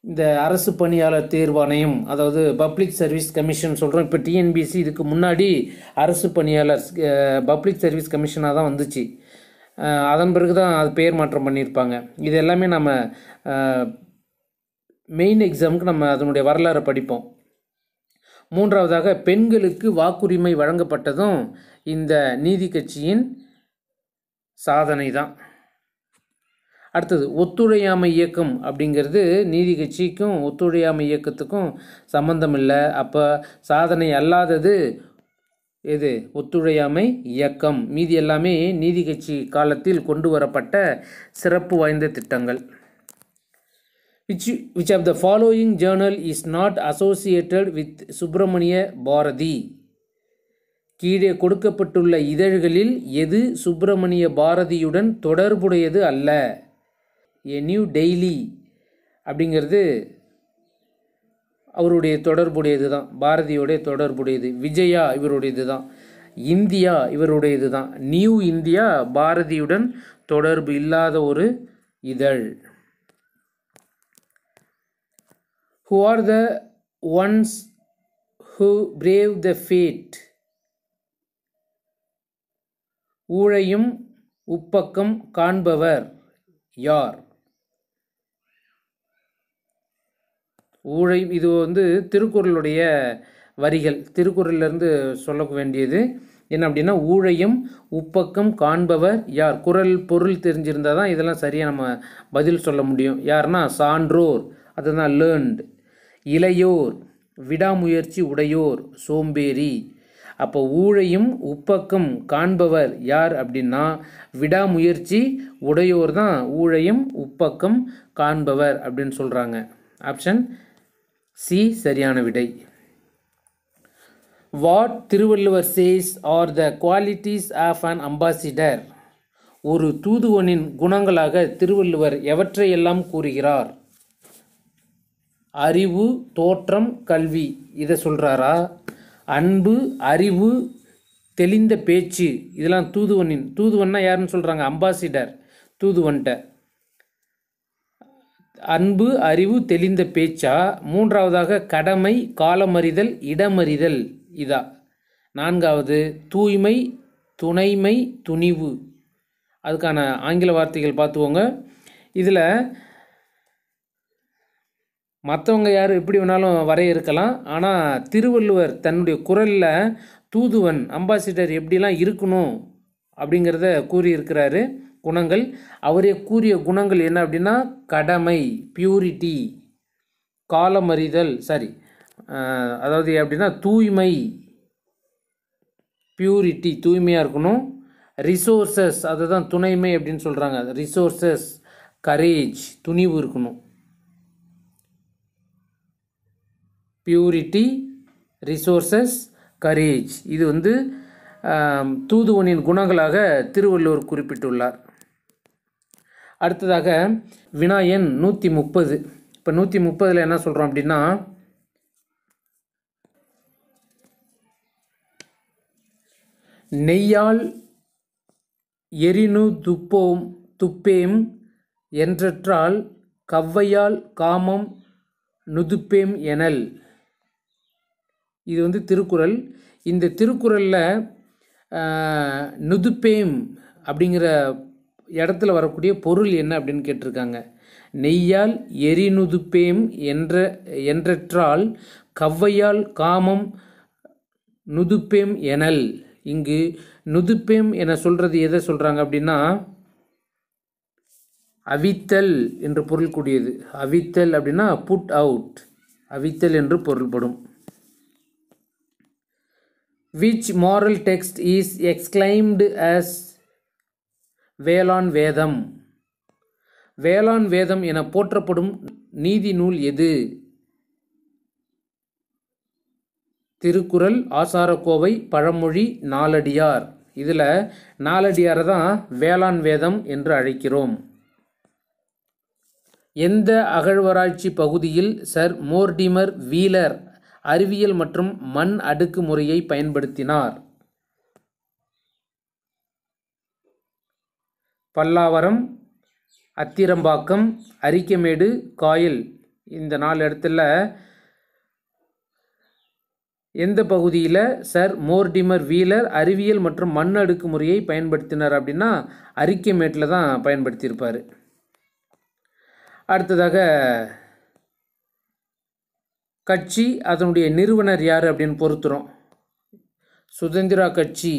Speaker 1: இந்த அரசு பணியாளர் தேர்வாணையம், அதாவது பப்ளிக் சர்வீஸ் கமிஷன் சொல்கிறோம். இப்போ டிஎன்பிஎஸ்சி இதுக்கு முன்னாடி அரசு பணியாளர் பப்ளிக் சர்வீஸ் கமிஷனாக தான் வந்துச்சு. அதன் பிறகு தான் அது பெயர் மாற்றம் பண்ணியிருப்பாங்க. இது எல்லாமே நம்ம மெயின் எக்ஸாமுக்கு நம்ம அதனுடைய வரலாறை படிப்போம். மூன்றாவதாக பெண்களுக்கு வாக்குரிமை வழங்கப்பட்டதும் இந்த நீதி கட்சியின் சாதனை தான். அடுத்தது ஒத்துழையாமை இயக்கம் அப்படிங்கிறது நீதி கட்சிக்கும் ஒத்துழையாமை இயக்கத்துக்கும் சம்பந்தம் இல்லை. அப்போ சாதனை அல்லாதது எது? ஒத்துழையாமை இயக்கம். மீதி எல்லாமே நீதி கட்சி காலத்தில் கொண்டு வரப்பட்ட சிறப்பு வாய்ந்த திட்டங்கள். Which of the following journal is not associated with Subramaniya Bharathi? கீழே கொடுக்கப்பட்டுள்ள இதழ்களில் எது சுப்பிரமணிய பாரதியுடன் தொடர்புடையது அல்ல? A New Daily அப்படிங்கிறது அவருடைய தொடர்புடையது தான், பாரதியோடைய தொடர்புடையது. விஜயா இவருடையது தான். இந்தியா இவருடையது தான். நியூ இந்தியா பாரதியுடன் தொடர்பு இல்லாத ஒரு இதழ். Who are the ones who brave the fate? ஊழையும் உப்பக்கம் காண்பவர் யார்? ஊழை இது திருக்குறளுடைய வரிகள். திருக்குறளிலிருந்து சொல்ல வேண்டியது என்ன அப்படின்னா, ஊழையும் உப்பக்கம் காண்பவர் யார்? குறள் பொருள் தெரிஞ்சிருந்தால் தான் இதெல்லாம் சரியாக நம்ம பதில் சொல்ல முடியும். யாருன்னா சான்றோர், அதுதான் லேர்ன்டு. இளையோர், விடாமுயற்சி உடையோர், சோம்பேறி. அப்போ ஊழையும் உப்பக்கம் காண்பவர் யார் அப்படின்னா விடாமுயற்சி உடையோர் தான் ஊழையும் உப்பக்கம் காண்பவர் அப்படின்னு சொல்கிறாங்க. ஆப்ஷன் சி சரியான விடை. What Thiruvalluvar says are the qualities of an ambassador? ஒரு தூதுவனின் குணங்களாக திருவள்ளுவர் எவற்றையெல்லாம் கூறுகிறார்? அறிவு, தோற்றம், கல்வி, இதை சொல்கிறாரா? அன்பு, அறிவு, தெளிந்த பேச்சு, இதெல்லாம் தூதுவன்னா யாருன்னு சொல்கிறாங்க? அம்பாசிடர், தூதுவன்ட்ட. அன்பு, அறிவு, தெளிந்த பேச்சா? மூன்றாவதாக கடமை, காலமறிதல், இடமறிதல், இதா? நான்காவது தூய்மை, துணைமை, துணிவு. அதுக்கான ஆங்கில வார்த்தைகள் பார்த்துக்கோங்க. இதில் மற்றவங்க யார் எப்படி வேணாலும் வரையறுக்கலாம். ஆனால் திருவள்ளுவர் தன்னுடைய குறளில் தூதுவன், அம்பாசிடர் எப்படிலாம் இருக்கணும் அப்படிங்கிறத கூறியிருக்கிறாரு. குணங்கள், அவரே கூறிய குணங்கள் என்ன அப்படின்னா கடமை, பியூரிட்டி, காலமறிதல், அதாவது அப்படின்னா தூய்மை, பியூரிட்டி, தூய்மையாக இருக்கணும். ரிசோர்சஸ், அதுதான் துணைமை அப்படின்னு சொல்கிறாங்க. ரிசோர்சஸ், கரேஜ், துணிவு இருக்கணும். பியூரிட்டி, ரிசோர்சஸ், கரேஜ், இது தூதுவனின் குணங்களாக திருவள்ளுவர் குறிப்பிட்டுள்ளார். அடுத்ததாக வினா எண் 130. இப்போ 130 என்ன சொல்கிறோம் அப்படின்னா, நெய்யால் எரினு துப்பேம் என்றற்றால் கவ்வையால் காமம் நுதுப்பேம் எனல். இது திருக்குறள். இந்த திருக்குறளில் நுதுப்பேம் அப்படிங்கிற இடத்துல வரக்கூடிய பொருள் என்ன அப்படின்னு கேட்டிருக்காங்க. நெய்யால் எரிநுதுப்பேம் என்றற்றால் கவ்வையால் காமம் நுதுப்பேம் எனல். இங்கு நுதுப்பேம் என சொல்கிறது எதை சொல்கிறாங்க அப்படின்னா அவித்தல் என்று பொருள் கூடியது. அவித்தல் அப்படின்னா புட் அவுட், அவித்தல் என்று பொருள்படும். Which moral text is exclaimed as வேளாண் வேதம்? வேளாண் வேதம் என போற்றப்படும் நீதி நூல் எது? திருக்குறள், ஆசாரக்கோவை, பழமொழி, நாலடியார். இதில் நாலடியாரை தான் வேளாண் வேதம் என்று அழைக்கிறோம். எந்த அகழ்வாராய்ச்சி பகுதியில் சர் மோர்டிமர் வீலர் அறிவியல் மற்றும் மண் அடுக்கு முறையை பயன்படுத்தினார்? பல்லாவரம், அத்திரம்பாக்கம், அரிக்கமேடு, காயல். இந்த 4 இடத்துல எந்த பகுதியில் சர் மோர்டிமர் வீலர் அறிவியல் மற்றும் மண் அடுக்கு முறையை பயன்படுத்தினார் அப்படின்னா அரிக்கமேட்டில் தான் பயன்படுத்தியிருப்பார். அடுத்ததாக கட்சி, அதனுடைய நிறுவனர் யார் அப்படின்னு பொறுத்துறோம். சுதந்திரா கட்சி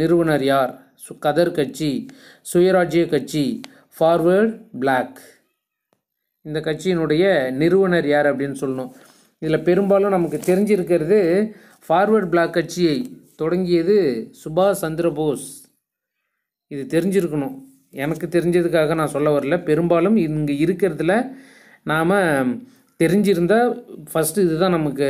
Speaker 1: நிறுவனர் யார்? கதர் கட்சி, சுயராஜ்ய கட்சி, ஃபார்வர்ட் பிளாக். இந்த கட்சியினுடைய நிறுவனர் யார் அப்படின்னு சொல்லணும். இதில் பெரும்பாலும் நமக்கு தெரிஞ்சிருக்கிறது ஃபார்வர்ட் பிளாக் கட்சியை தொடங்கியது சுபாஷ் சந்திர போஸ். இது தெரிஞ்சிருக்கணும். எனக்கு தெரிஞ்சதுக்காக நான் சொல்ல வரல. பெரும்பாலும் இங்கே இருக்கிறதுல நாம் தெரிஞ்சிருந்தால் ஃபஸ்ட்டு இதுதான் நமக்கு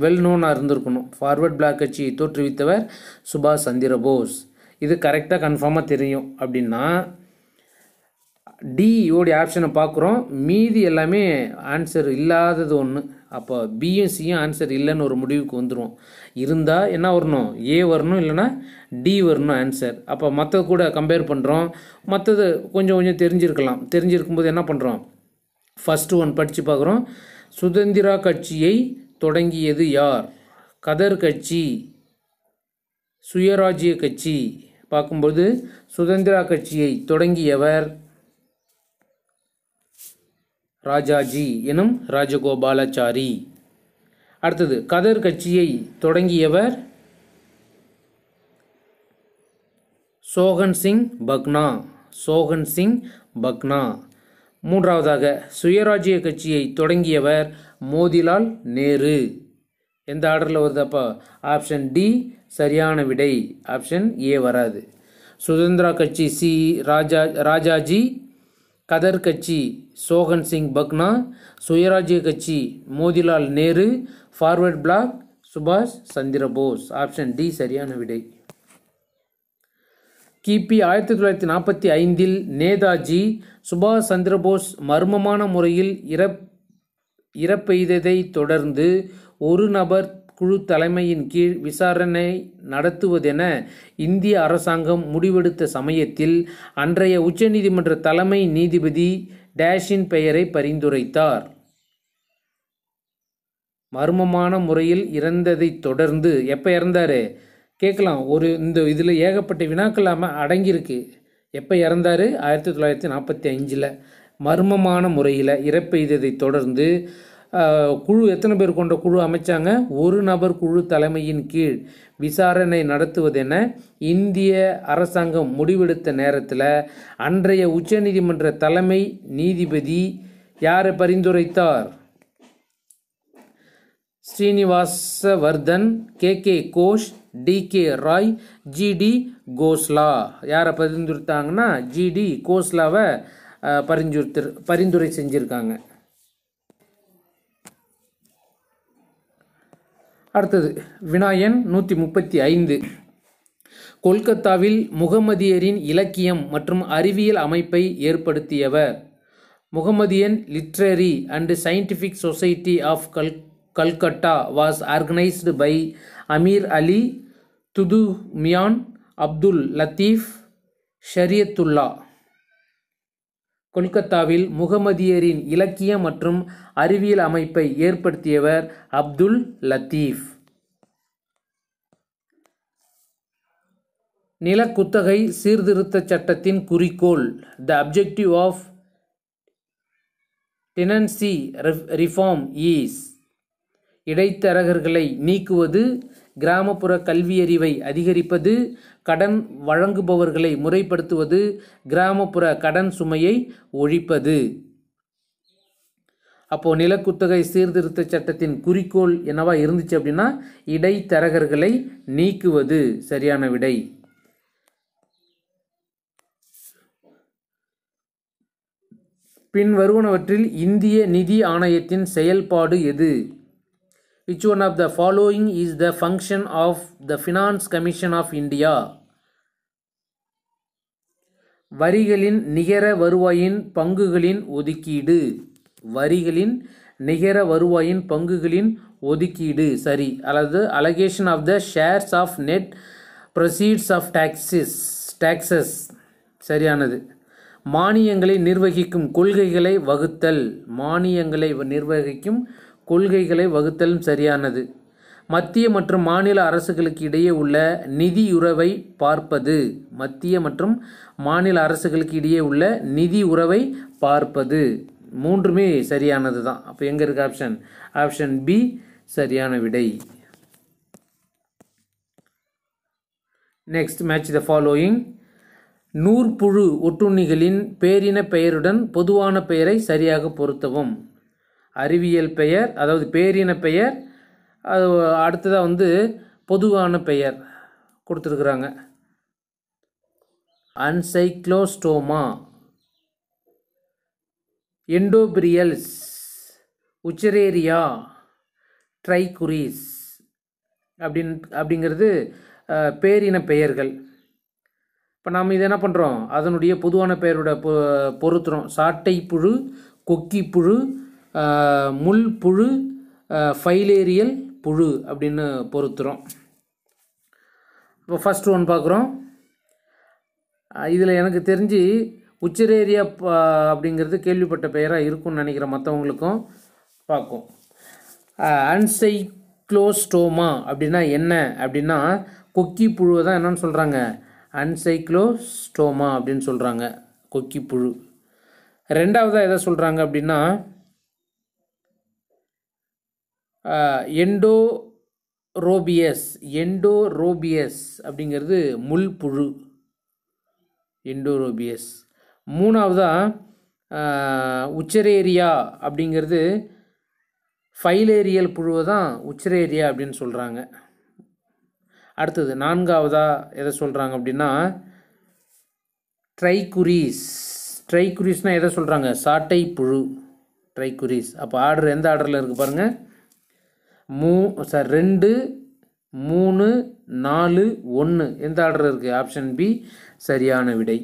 Speaker 1: வெல் நோனாக இருந்திருக்கணும். ஃபார்வர்ட் பிளாக் கட்சியை தோற்றுவித்தவர் சுபாஷ் சந்திர போஸ். இது கரெக்டாக கன்ஃபார்மாக தெரியும் அப்படின்னா டியோடைய ஆப்ஷனை பார்க்குறோம். மீதி எல்லாமே ஆன்சர் இல்லாதது ஒன்று. அப்போ பியும் சியும் ஆன்சர் இல்லைன்னு ஒரு முடிவுக்கு வந்துடும். இருந்தால் என்ன வரணும்? ஏ வரணும், இல்லைனா டி வரணும் ஆன்சர். அப்போ மற்றது கூட கம்பேர் பண்ணுறோம். மற்றது கொஞ்சம் கொஞ்சம் தெரிஞ்சிருக்கலாம். தெரிஞ்சிருக்கும்போது என்ன பண்ணுறோம்? ஃபஸ்ட்டு ஒன் படித்து பார்க்குறோம். சுதந்திரா கட்சியை தொடங்கியது யார்? கதர் கட்சி, சுயராஜ்ய கட்சி. பார்க்கும்போது சுதந்திரா கட்சியை தொடங்கியவர் ராஜாஜி எனும் ராஜகோபாலாச்சாரி. அடுத்தது கதர் கட்சியை தொடங்கியவர் சோகன் சிங் பக்னா. சோகன் சிங் பக்னா. மூன்றாவதாக சுயராஜ்ய கட்சியை தொடங்கியவர் மோதிலால் நேரு. எந்த ஆர்டரில் வருதப்பா? ஆப்ஷன் டி சரியான விடை. ஆப்ஷன் ஏ வராது. சுதந்திரா கட்சி சி ராஜாஜி, கதர் கட்சி சோகன் சிங் பக்னா, சுயராஜ்ய கட்சி மோதிலால் நேரு, ஃபார்வர்ட் பிளாக் சுபாஷ் சந்திர போஸ். ஆப்ஷன் டி சரியான விடை. கிபி 1945 நேதாஜி சுபாஷ் சந்திரபோஸ் மர்மமான முறையில் இறப்பெய்ததை தொடர்ந்து ஒரு நபர் குழு தலைமையின் கீழ் விசாரணை நடத்துவதென இந்திய அரசாங்கம் முடிவெடுத்த சமயத்தில் அன்றைய உச்சநீதிமன்ற தலைமை நீதிபதி டேஷின் பெயரை பரிந்துரைத்தார். மர்மமான முறையில் இறந்ததை தொடர்ந்து எப்போ இறந்தாரு கேட்கலாம். இதில் ஏகப்பட்ட வினாக்கள் அடங்கியிருக்கு. எப்போ இறந்தார்? 1945. மர்மமான முறையில் இறப்பெய்ததை தொடர்ந்து குழு எத்தனை பேர் கொண்ட குழு அமைச்சாங்க? ஒரு நபர் குழு தலைமையின் கீழ் விசாரணை நடத்துவதென இந்திய அரசாங்கம் முடிவெடுத்த நேரத்தில் அன்றைய உச்சநீதிமன்ற தலைமை நீதிபதி யாரை பரிந்துரைத்தார்? Srinivasavardhan, K Ghosh, D Roy, G D Khosla. யாரை பரிந்துரைத்தாங்கன்னா ஜிடி கோஸ்லாவை பரிந்துரை செஞ்சுருக்காங்க. அடுத்தது வினாயன் 135. கொல்கத்தாவில் முகமதியரின் இலக்கியம் மற்றும் அறிவியல் அமைப்பை ஏற்படுத்தியவர்? Mohammedan literary and scientific society of Calcutta was organised by Ameer Ali Dudu Miyan, Abdul Latif, Shariatullah. கொல்கத்தாவில் முகமதியரின் இலக்கிய மற்றும் அறிவியல் அமைப்பை ஏற்படுத்தியவர் அப்துல் லத்தீஃப். நிலக்குத்தகை சீர்திருத்த சட்டத்தின் குறிக்கோள்? The objective of tenancy reform is. இடைத்தரகர்களை நீக்குவது, கிராமப்புற கல்வியறிவை அதிகரிப்பது, கடன் வழங்குபவர்களை முறைப்படுத்துவது, கிராமப்புற கடன் சுமையை ஒழிப்பது. அப்போ நிலக்குத்தகை சீர்திருத்த சட்டத்தின் குறிக்கோள் என்னவா இருந்துச்சு அப்படின்னா இடைத்தரகர்களை நீக்குவது. சரியான விடை. பின் வருவனவற்றில் இந்திய நிதி ஆணையத்தின் செயல்பாடு எது? Which one of the following is the function of the Finance Commission of India? வரிகளின் நிகர வருவாயின் பங்குகளின் ஒதுக்கீடு. வரிகளின் நிகர வருவாயின் பங்குகளின் ஒதுக்கீடு சரி. அல்லது allocation of the shares of net proceeds of taxes சரியானது. மானியங்களை நிர்வகிக்கும் கொள்கைகளை வகுத்தல். மானியங்களை நிர்வகிக்கும் கொள்கைகளை வகுத்தல் சரியானது. மத்திய மற்றும் மாநில அரசுகளுக்கு இடையே உள்ள நிதியுறவை பார்ப்பது. மத்திய மற்றும் மாநில அரசுகளுக்கு இடையே உள்ள நிதி உறவை பார்ப்பது. மூன்றுமே சரியானது தான். அப்போ எங்கே இருக்குது ஆப்ஷன்? ஆப்ஷன் பி சரியான விடை. Next match the following. நூற்புழு ஒட்டுண்ணிகளின் பேரின பெயருடன் பொதுவான பெயரை சரியாக பொருத்தவும். அறிவியல் பெயர், அதாவது பேரின பெயர், அது அடுத்ததாக பொதுவான பெயர் கொடுத்துருக்குறாங்க. அன்சைக்ளோஸ்டோமா, எண்டோபிரியல்ஸ், உச்சரேரியா, ட்ரைகுரிஸ் அப்படிங்கிறது பேரின பெயர்கள். இப்போ நாம் இது என்ன பண்ணுறோம்? அதனுடைய பொதுவான பெயரோட பொருத்துகிறோம். சாட்டைப்புழு, கொக்கிப்புழு, முள்புழு, ஃபைலேரியல் புழு அப்படின்னு பொறுத்துகிறோம். இப்போ ஃபஸ்ட் ஒன் பார்க்குறோம். இதில் எனக்கு தெரிஞ்சு உச்சரேரியா அப்படிங்கிறது கேள்விப்பட்ட பெயராக இருக்கும்னு நினைக்கிறேன். மற்றவங்களுக்கும் பார்க்கும். அன்சைக்ளோஸ்டோமா அப்படின்னா என்ன அப்படின்னா கொக்கி புழுவை தான் என்னன்னு சொல்கிறாங்க? அன்சைக்ளோஸ்டோமா அப்படின்னு சொல்கிறாங்க, கொக்கி புழு. ரெண்டாவதாக எதை சொல்கிறாங்க அப்படின்னா எண்டோரோபியஸ். எண்டோரோபியஸ் அப்படிங்கிறது முள்புழு, எண்டோரோபியஸ். மூணாவதாக உச்சரேரியா அப்படிங்கிறது ஃபைலேரியல் புழுவை தான் உச்சரேரியா அப்படின்னு சொல்கிறாங்க. அடுத்தது நான்காவதாக எதை சொல்கிறாங்க அப்படின்னா ட்ரைகுரிஸ். ட்ரைகுரிஸ்னால் எதை சொல்கிறாங்க? சாட்டை புழு, ட்ரைகுரிஸ். அப்போ ஆர்டர் எந்த ஆர்டரில் இருக்குது பாருங்கள். 2, 3, 4, 1 எந்த ஆர்டர் இருக்குது? ஆப்ஷன் பி சரியான விடை.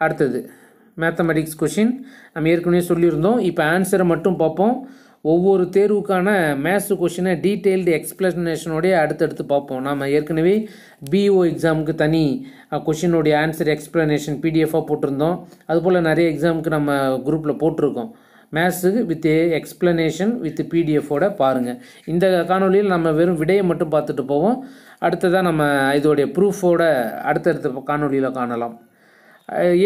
Speaker 1: அடுத்தது மேத்தமெட்டிக்ஸ் கொஷின். நம்ம ஏற்கனவே சொல்லியிருந்தோம். இப்போ ஆன்சரை மட்டும் பார்ப்போம். ஒவ்வொரு தேர்வுக்கான மேத்ஸ் கொஷினை டீட்டெயில்டு எக்ஸ்பிளனேஷனோடைய அடுத்தடுத்து பார்ப்போம். நாம் ஏற்கனவே பிஓ எக்ஸாமுக்கு தனி கொஷினுடைய ஆன்சர் எக்ஸ்பிளனேஷன் பிடிஎஃபாக போட்டிருந்தோம். அதுபோல் நிறைய எக்ஸாமுக்கு நம்ம குரூப்பில் போட்டிருக்கோம். மேத்ஸுக்கு வித் எக்ஸ்பிளனேஷன் வித் பிடிஎஃபோட பாருங்கள். இந்த காணொலியில் நம்ம வெறும் விடையை மட்டும் பார்த்துட்டு போவோம். அடுத்ததாக நம்ம இதோடைய ப்ரூஃபோட அடுத்தடுத்த காணொலியில் காணலாம்.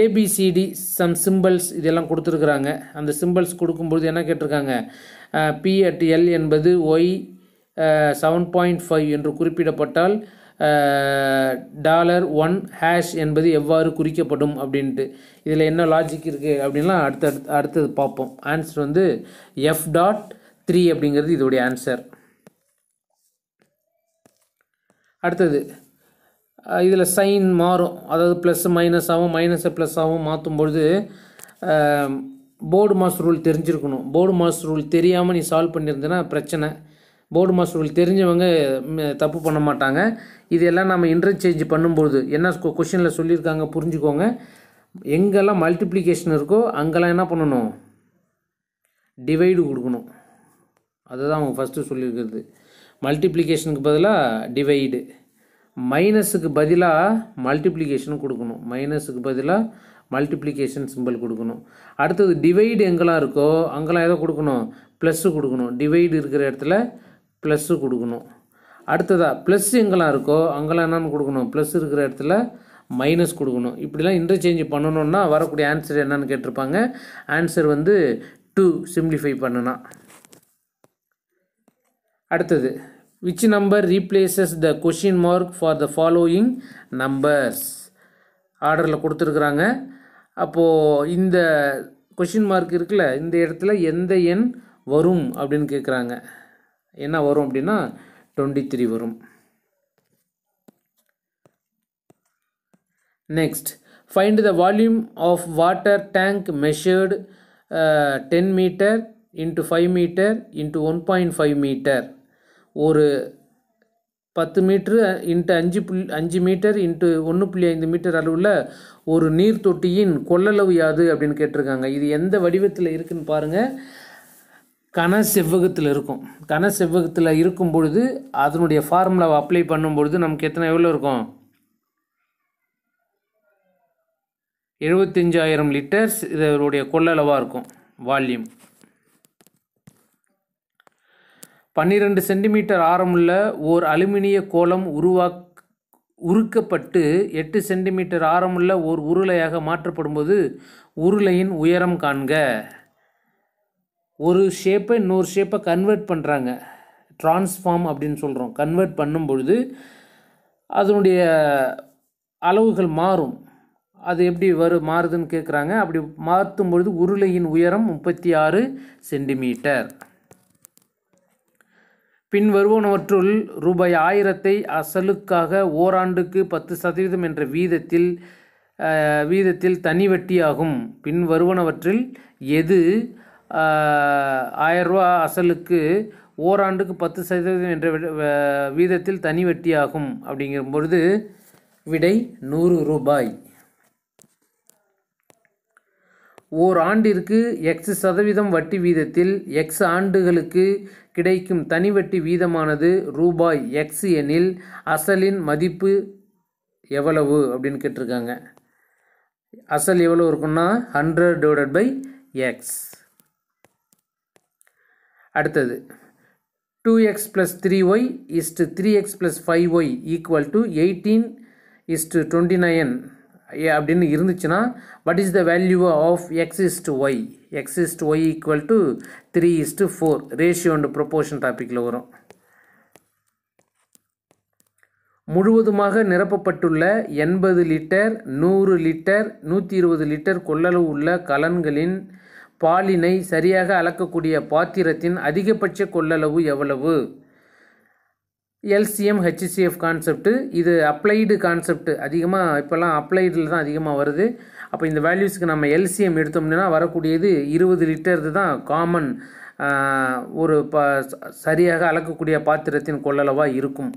Speaker 1: ஏபிசிடி சம் சிம்பிள்ஸ் இதெல்லாம் கொடுத்துருக்குறாங்க. அந்த சிம்பிள்ஸ் கொடுக்கும்போது என்ன கேட்டிருக்காங்க? பி அட் எல் என்பது ஒய் 7.5 என்று குறிப்பிடப்பட்டால் $1 என்பது எவ்வாறு குறிக்கப்படும் அப்படின்ட்டு. இதில் என்ன லாஜிக் இருக்குது அப்படின்லாம் அடுத்தது பார்ப்போம். ஆன்சர் F.3 அப்படிங்கிறது இதோடைய ஆன்சர். அடுத்தது இதில் சைன் மாறும், அதாவது ப்ளஸ் மைனஸ் ஆகும், மைனஸை ப்ளஸ் ஆகும். மாற்றும்பொழுது போர்டு மாஸ் ரூல் தெரிஞ்சிருக்கணும். போர்டு மாஸ் ரூல் தெரியாமல் நீ சால்வ் பண்ணியிருந்தேன்னா பிரச்சனை. போர்டு மாஸ் ரூல் தெரிஞ்சவங்க தப்பு பண்ண மாட்டாங்க. இதெல்லாம் நம்ம இன்டர்சேஞ்ச் பண்ணும்போது என்ன கொஷினில் சொல்லியிருக்காங்க புரிஞ்சுக்கோங்க. எங்கெல்லாம் மல்டிப்ளிகேஷன் இருக்கோ அங்கெல்லாம் என்ன பண்ணணும்? டிவைடு கொடுக்கணும். அதுதான் அவங்க ஃபஸ்ட்டு சொல்லியிருக்கிறது. மல்டிப்ளிகேஷனுக்கு பதிலாக டிவைடு, மைனஸுக்கு பதிலாக மல்டிப்ளிகேஷன் கொடுக்கணும். மைனஸுக்கு பதிலாக மல்டிப்ளிகேஷன் சிம்பிள் கொடுக்கணும். அடுத்தது டிவைடு எங்கெல்லாம் இருக்கோ அங்கெல்லாம் எதை கொடுக்கணும்? ப்ளஸ்ஸு கொடுக்கணும். டிவைடு இருக்கிற இடத்துல ப்ளஸ்ஸு கொடுக்கணும். அடுத்ததாக ப்ளஸ் எங்கெல்லாம் இருக்கோ அங்கெல்லாம் என்னென்னு கொடுக்கணும்? ப்ளஸ் இருக்கிற இடத்துல மைனஸ் கொடுக்கணும். இப்படிலாம் இன்டர்சேஞ்ச் பண்ணணுன்னா வரக்கூடிய ஆன்சர் என்னன்னு கேட்டிருப்பாங்க. ஆன்சர் 2 சிம்பிளிஃபை பண்ணுனா. அடுத்தது which number replaces the question mark for the following numbers? ஆர்டரில் கொடுத்துருக்குறாங்க. அப்போது இந்த கொஷின் மார்க் இருக்குல்ல, இந்த இடத்துல எந்த எண் வரும் அப்படின்னு கேட்குறாங்க. என்ன வரும் அப்படின்னா 23 வரும். Next find the volume of water tank measured 10 metre into 5 metre into 1.5 metre. ஒரு 10 metre into 5 metre into 1.5 metre அளவில் ஒரு நீர் தொட்டியின் கொள்ளளவு யாது அப்படின்னு கேட்டிருக்காங்க. இது எந்த வடிவத்தில் இருக்குன்னு பாருங்கள். கன செவ்வகத்தில் இருக்கும். கன செவ்வகத்தில் இருக்கும் பொழுது அதனுடைய ஃபார்முலாவை அப்ளை பண்ணும்பொழுது நமக்கு எவ்வளோ இருக்கும்? 75,000 லிட்டர்ஸ் இதனுடைய கொள்ளளவாக இருக்கும். வால்யூம் 12 சென்டிமீட்டர் ஆரமுள்ள ஓர் அலுமினிய கோளம் உருக்கப்பட்டு 8 சென்டிமீட்டர் ஆரமுள்ள ஓர் உருளையாக மாற்றப்படும்போது உருளையின் உயரம் காண்க. ஒரு ஷேப்பை இன்னொரு ஷேப்பை கன்வெர்ட் பண்ணுறாங்க, ட்ரான்ஸ்ஃபார்ம் அப்படின்னு சொல்கிறோம். கன்வெர்ட் பண்ணும் பொழுது அதனுடைய அளவுகள் மாறும். அது எப்படி மாறுதுன்னு கேட்குறாங்க. அப்படி மாற்றும் பொழுது உருளையின் உயரம் 36 சென்டிமீட்டர். பின் வருவனவற்றுள் ரூபாய் 1000 அசலுக்காக ஓராண்டுக்கு 10% என்ற வீதத்தில் தனி வட்டியாகும். பின் வருவனவற்றில் எது 1000 ரூபா அசலுக்கு ஓராண்டுக்கு 10% என்ற வீதத்தில் தனி வட்டியாகும் அப்படிங்கிற பொழுது விடை 100 ரூபாய். ஓர் ஆண்டிற்கு X% வட்டி வீதத்தில் X ஆண்டுகளுக்கு கிடைக்கும் தனி வட்டி வீதமானது ரூபாய் X எனில் அசலின் மதிப்பு எவ்வளவு அப்படின்னு கேட்டிருக்காங்க. அசல் எவ்வளவு இருக்குன்னா 100/X. அடுத்தது 2x + 3y = 3x + 5y = 18:29 அப்படின்னு இருந்துச்சுன்னா what is the value of x/y? x/y = 3:4. Ratio and proportion டாப்பிக்கில் வரும். முழுவதுமாக நிரப்பப்பட்டுள்ள 80 லிட்டர் 100 லிட்டர் 120 லிட்டர் கொள்ளளவு உள்ள கலன்களின் பாலினை சரியாக அளக்கக்கூடிய பாத்திரத்தின் அதிகபட்ச கொள்ளளவு எவ்வளவு? LCM HCF concept. இது அப்ளைடு கான்செப்ட். அதிகமாக இப்போல்லாம் அப்ளைடில் தான் அதிகமாக வருது. அப்போ இந்த வேல்யூஸ்க்கு நம்ம எல்சிஎம் எடுத்தோம்னா வரக்கூடியது 20 லிட்டர் தான் காமன் ஒரு சரியாக அளக்கக்கூடிய பாத்திரத்தின் கொள்ளளவாக இருக்கும்.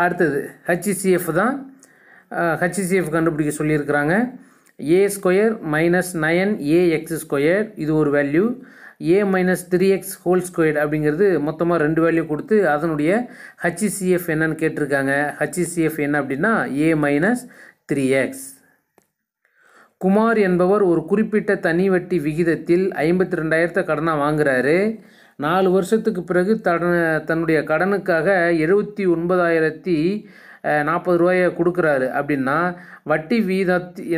Speaker 1: அடுத்தது HCF தான். HCF கண்டுபிடிக்க சொல்லியிருக்கிறாங்க. a² - 9ax², இது ஒரு வேல்யூ. a - 3x² அப்படிங்கிறது மொத்தமாக 2 வேல்யூ கொடுத்து அதனுடைய HCF என்னன்னு கேட்டிருக்காங்க. HCF என்ன அப்படின்னா a - 3x. குமார் என்பவர் ஒரு குறிப்பிட்ட தனி வட்டி விகிதத்தில் 52,000 கடனாக வாங்குறாரு. 4 வருஷத்துக்கு பிறகு தன்னுடைய கடனுக்காக 79,040 ரூபாயை கொடுக்குறாரு. அப்படின்னா வட்டி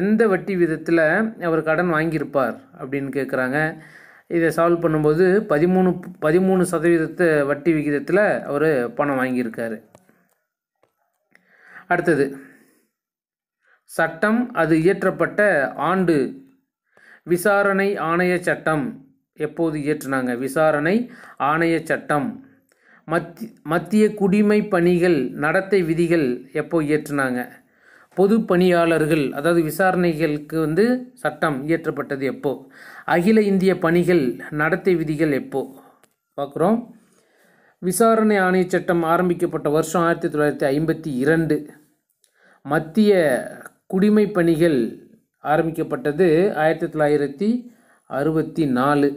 Speaker 1: எந்த வட்டி வீதத்தில் அவர் கடன் வாங்கியிருப்பார் அப்படின்னு கேட்குறாங்க. இதை சால்வ் பண்ணும்போது 13% வட்டி விகிதத்தில் அவர் பணம் வாங்கியிருக்காரு. அடுத்தது சட்டம். அது இயற்றப்பட்ட ஆண்டு. விசாரணை ஆணைய சட்டம் எப்போது இயற்றினாங்க? விசாரணை ஆணைய சட்டம். மத்திய குடிமை பணிகள் நடத்தை விதிகள் எப்போ இயற்றினாங்க? பொது பணியாளர்கள் அதாவது விசாரணைகளுக்கு சட்டம் இயற்றப்பட்டது எப்போ? அகில இந்திய பணிகள் நடத்தை விதிகள் எப்போ பார்க்குறோம். விசாரணை ஆணைய சட்டம் ஆரம்பிக்கப்பட்ட வருஷம் 1952. மத்திய குடிமை பணிகள் ஆரம்பிக்கப்பட்டது 1964.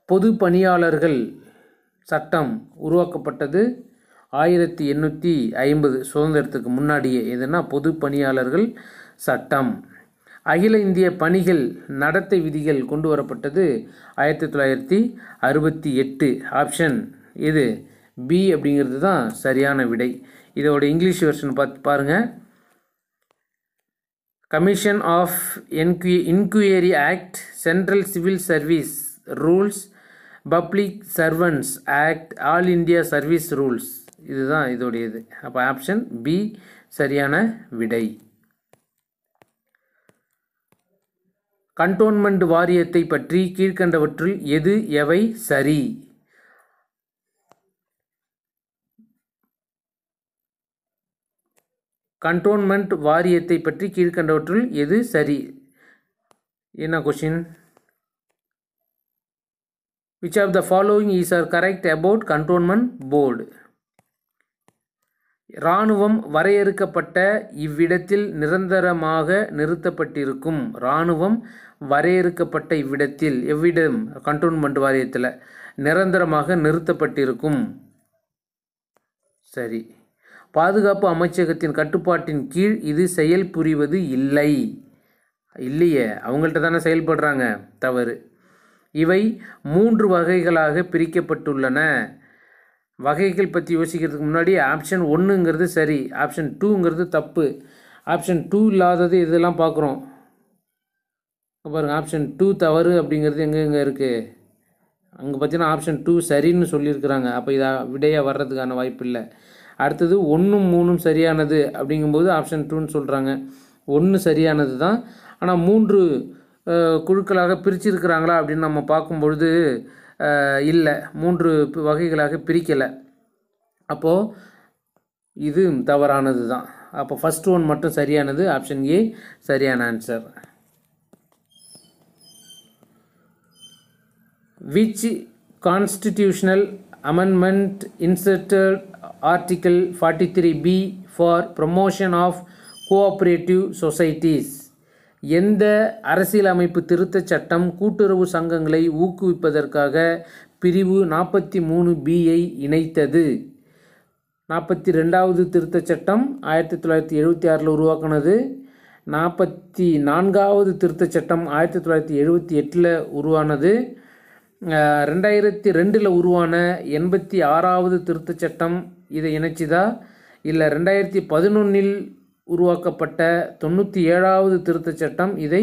Speaker 1: பொது பணியாளர்கள் சட்டம் உருவாக்கப்பட்டது 1850, சுதந்திரத்துக்கு முன்னாடியே. எதுனா பொது பணியாளர்கள் சட்டம். அகில இந்திய பணிகள் நடத்தை விதிகள் கொண்டு வரப்பட்டது 1968. ஆப்ஷன் இது பி அப்படிங்கிறது தான் சரியான விடை. இதோட இங்கிலீஷ் வெர்ஷன் பார்த்து பாருங்கள். Commission of inquiry act, central civil service rules, public servants act, all India service rules. இதுதான் இதோடையது. அப்போ ஆப்ஷன் பி சரியான விடை. கண்டோன்மெண்ட் வாரியத்தை பற்றி கீழ்கண்டவற்றுள் எவை சரி? கண்டோன்மெண்ட் வாரியத்தை பற்றி கீழ்கண்டவற்றுள் எது சரி? என்ன question? Which of the following is are correct about cantonment board? இராணுவம் வரையறுக்கப்பட்ட இவ்விடத்தில் நிரந்தரமாக நிறுத்தப்பட்டிருக்கும். இராணுவம் வரையறுக்கப்பட்ட இவ்விடத்தில், எவ்விடம்? கண்டோன்மெண்ட் வாரியத்தில் நிரந்தரமாக நிறுத்தப்பட்டிருக்கும். சரி. பாதுகாப்பு அமைச்சகத்தின் கட்டுப்பாட்டின் கீழ் இது செயல்புரிவது இல்லை. இல்லையே, அவங்கள்ட்ட தானே செயல்படுறாங்க. தவறு. இவை 3 வகைகளாக பிரிக்கப்பட்டுள்ளன. வகைகள் பற்றி யோசிக்கிறதுக்கு முன்னாடி ஆப்ஷன் 1ங்கிறது சரி, ஆப்ஷன் 2ங்கிறது தப்பு. ஆப்ஷன் 2 இல்லாதது இதெல்லாம் பார்க்குறோம். பாருங்கள், ஆப்ஷன் 2 தவறு அப்படிங்கிறது எங்கே இருக்குது? அங்கே பார்த்தீங்கன்னா ஆப்ஷன் 2 சரின்னு சொல்லியிருக்கிறாங்க. அப்போ இதை விடையாக வர்றதுக்கான வாய்ப்பு இல்லை. அடுத்தது 1ம் 3ம் சரியானது அப்படிங்கும்போது ஆப்ஷன் 2ன்னு சொல்கிறாங்க. 1 சரியானது தான். ஆனால் 3 குழுக்களாக பிரிச்சிருக்கிறாங்களா அப்படின்னு நம்ம பார்க்கும்பொழுது இல்லை, 3 வகைகளாக பிரிக்கலை. அப்போது இது தவறானது தான். அப்போ ஃபஸ்ட் ஒன் மட்டும் சரியானது. ஆப்ஷன் ஏ சரியான answer. Which constitutional amendment inserted Article 43B for promotion of cooperative societies? எந்த அரசியலமைப்பு திருத்தச் சட்டம் கூட்டுறவு சங்கங்களை ஊக்குவிப்பதற்காக பிரிவு 43Bயை இணைத்தது? 42வது திருத்தச் சட்டம் 1976 உருவாக்கினது. 44வது திருத்தச் சட்டம் 1978 உருவானது. 2002 உருவான 86வது திருத்தச் சட்டம் இதை இணைச்சிதா? இல்லை 2011 உருவாக்கப்பட்ட 97வது திருத்தச் சட்டம் இதை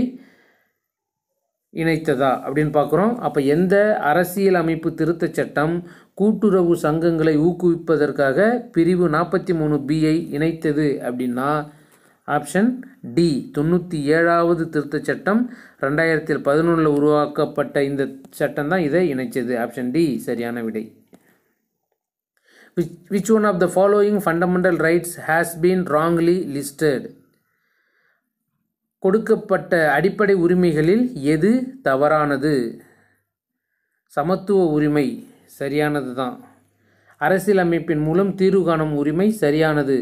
Speaker 1: இணைத்ததா அப்படின்னு பார்க்குறோம். அப்போ எந்த அரசியல் அமைப்பு திருத்தச் சட்டம் கூட்டுறவு சங்கங்களை ஊக்குவிப்பதற்காக பிரிவு 43Bயை இணைத்தது அப்படின்னா ஆப்ஷன் டி 97வது திருத்தச் சட்டம் 2011 உருவாக்கப்பட்ட இந்த சட்டம் தான் இதை இணைச்சது. ஆப்ஷன் டி சரியான விடை. Which one of the following fundamental rights has been wrongly listed? கொடுக்கப்பட்ட அடிப்படை உரிமைகளில் எது தவறானது? சமத்துவ உரிமை சரியானது தான். அரசியலமைப்பின் மூலம் தீர்வு காணும் உரிமை சரியானது.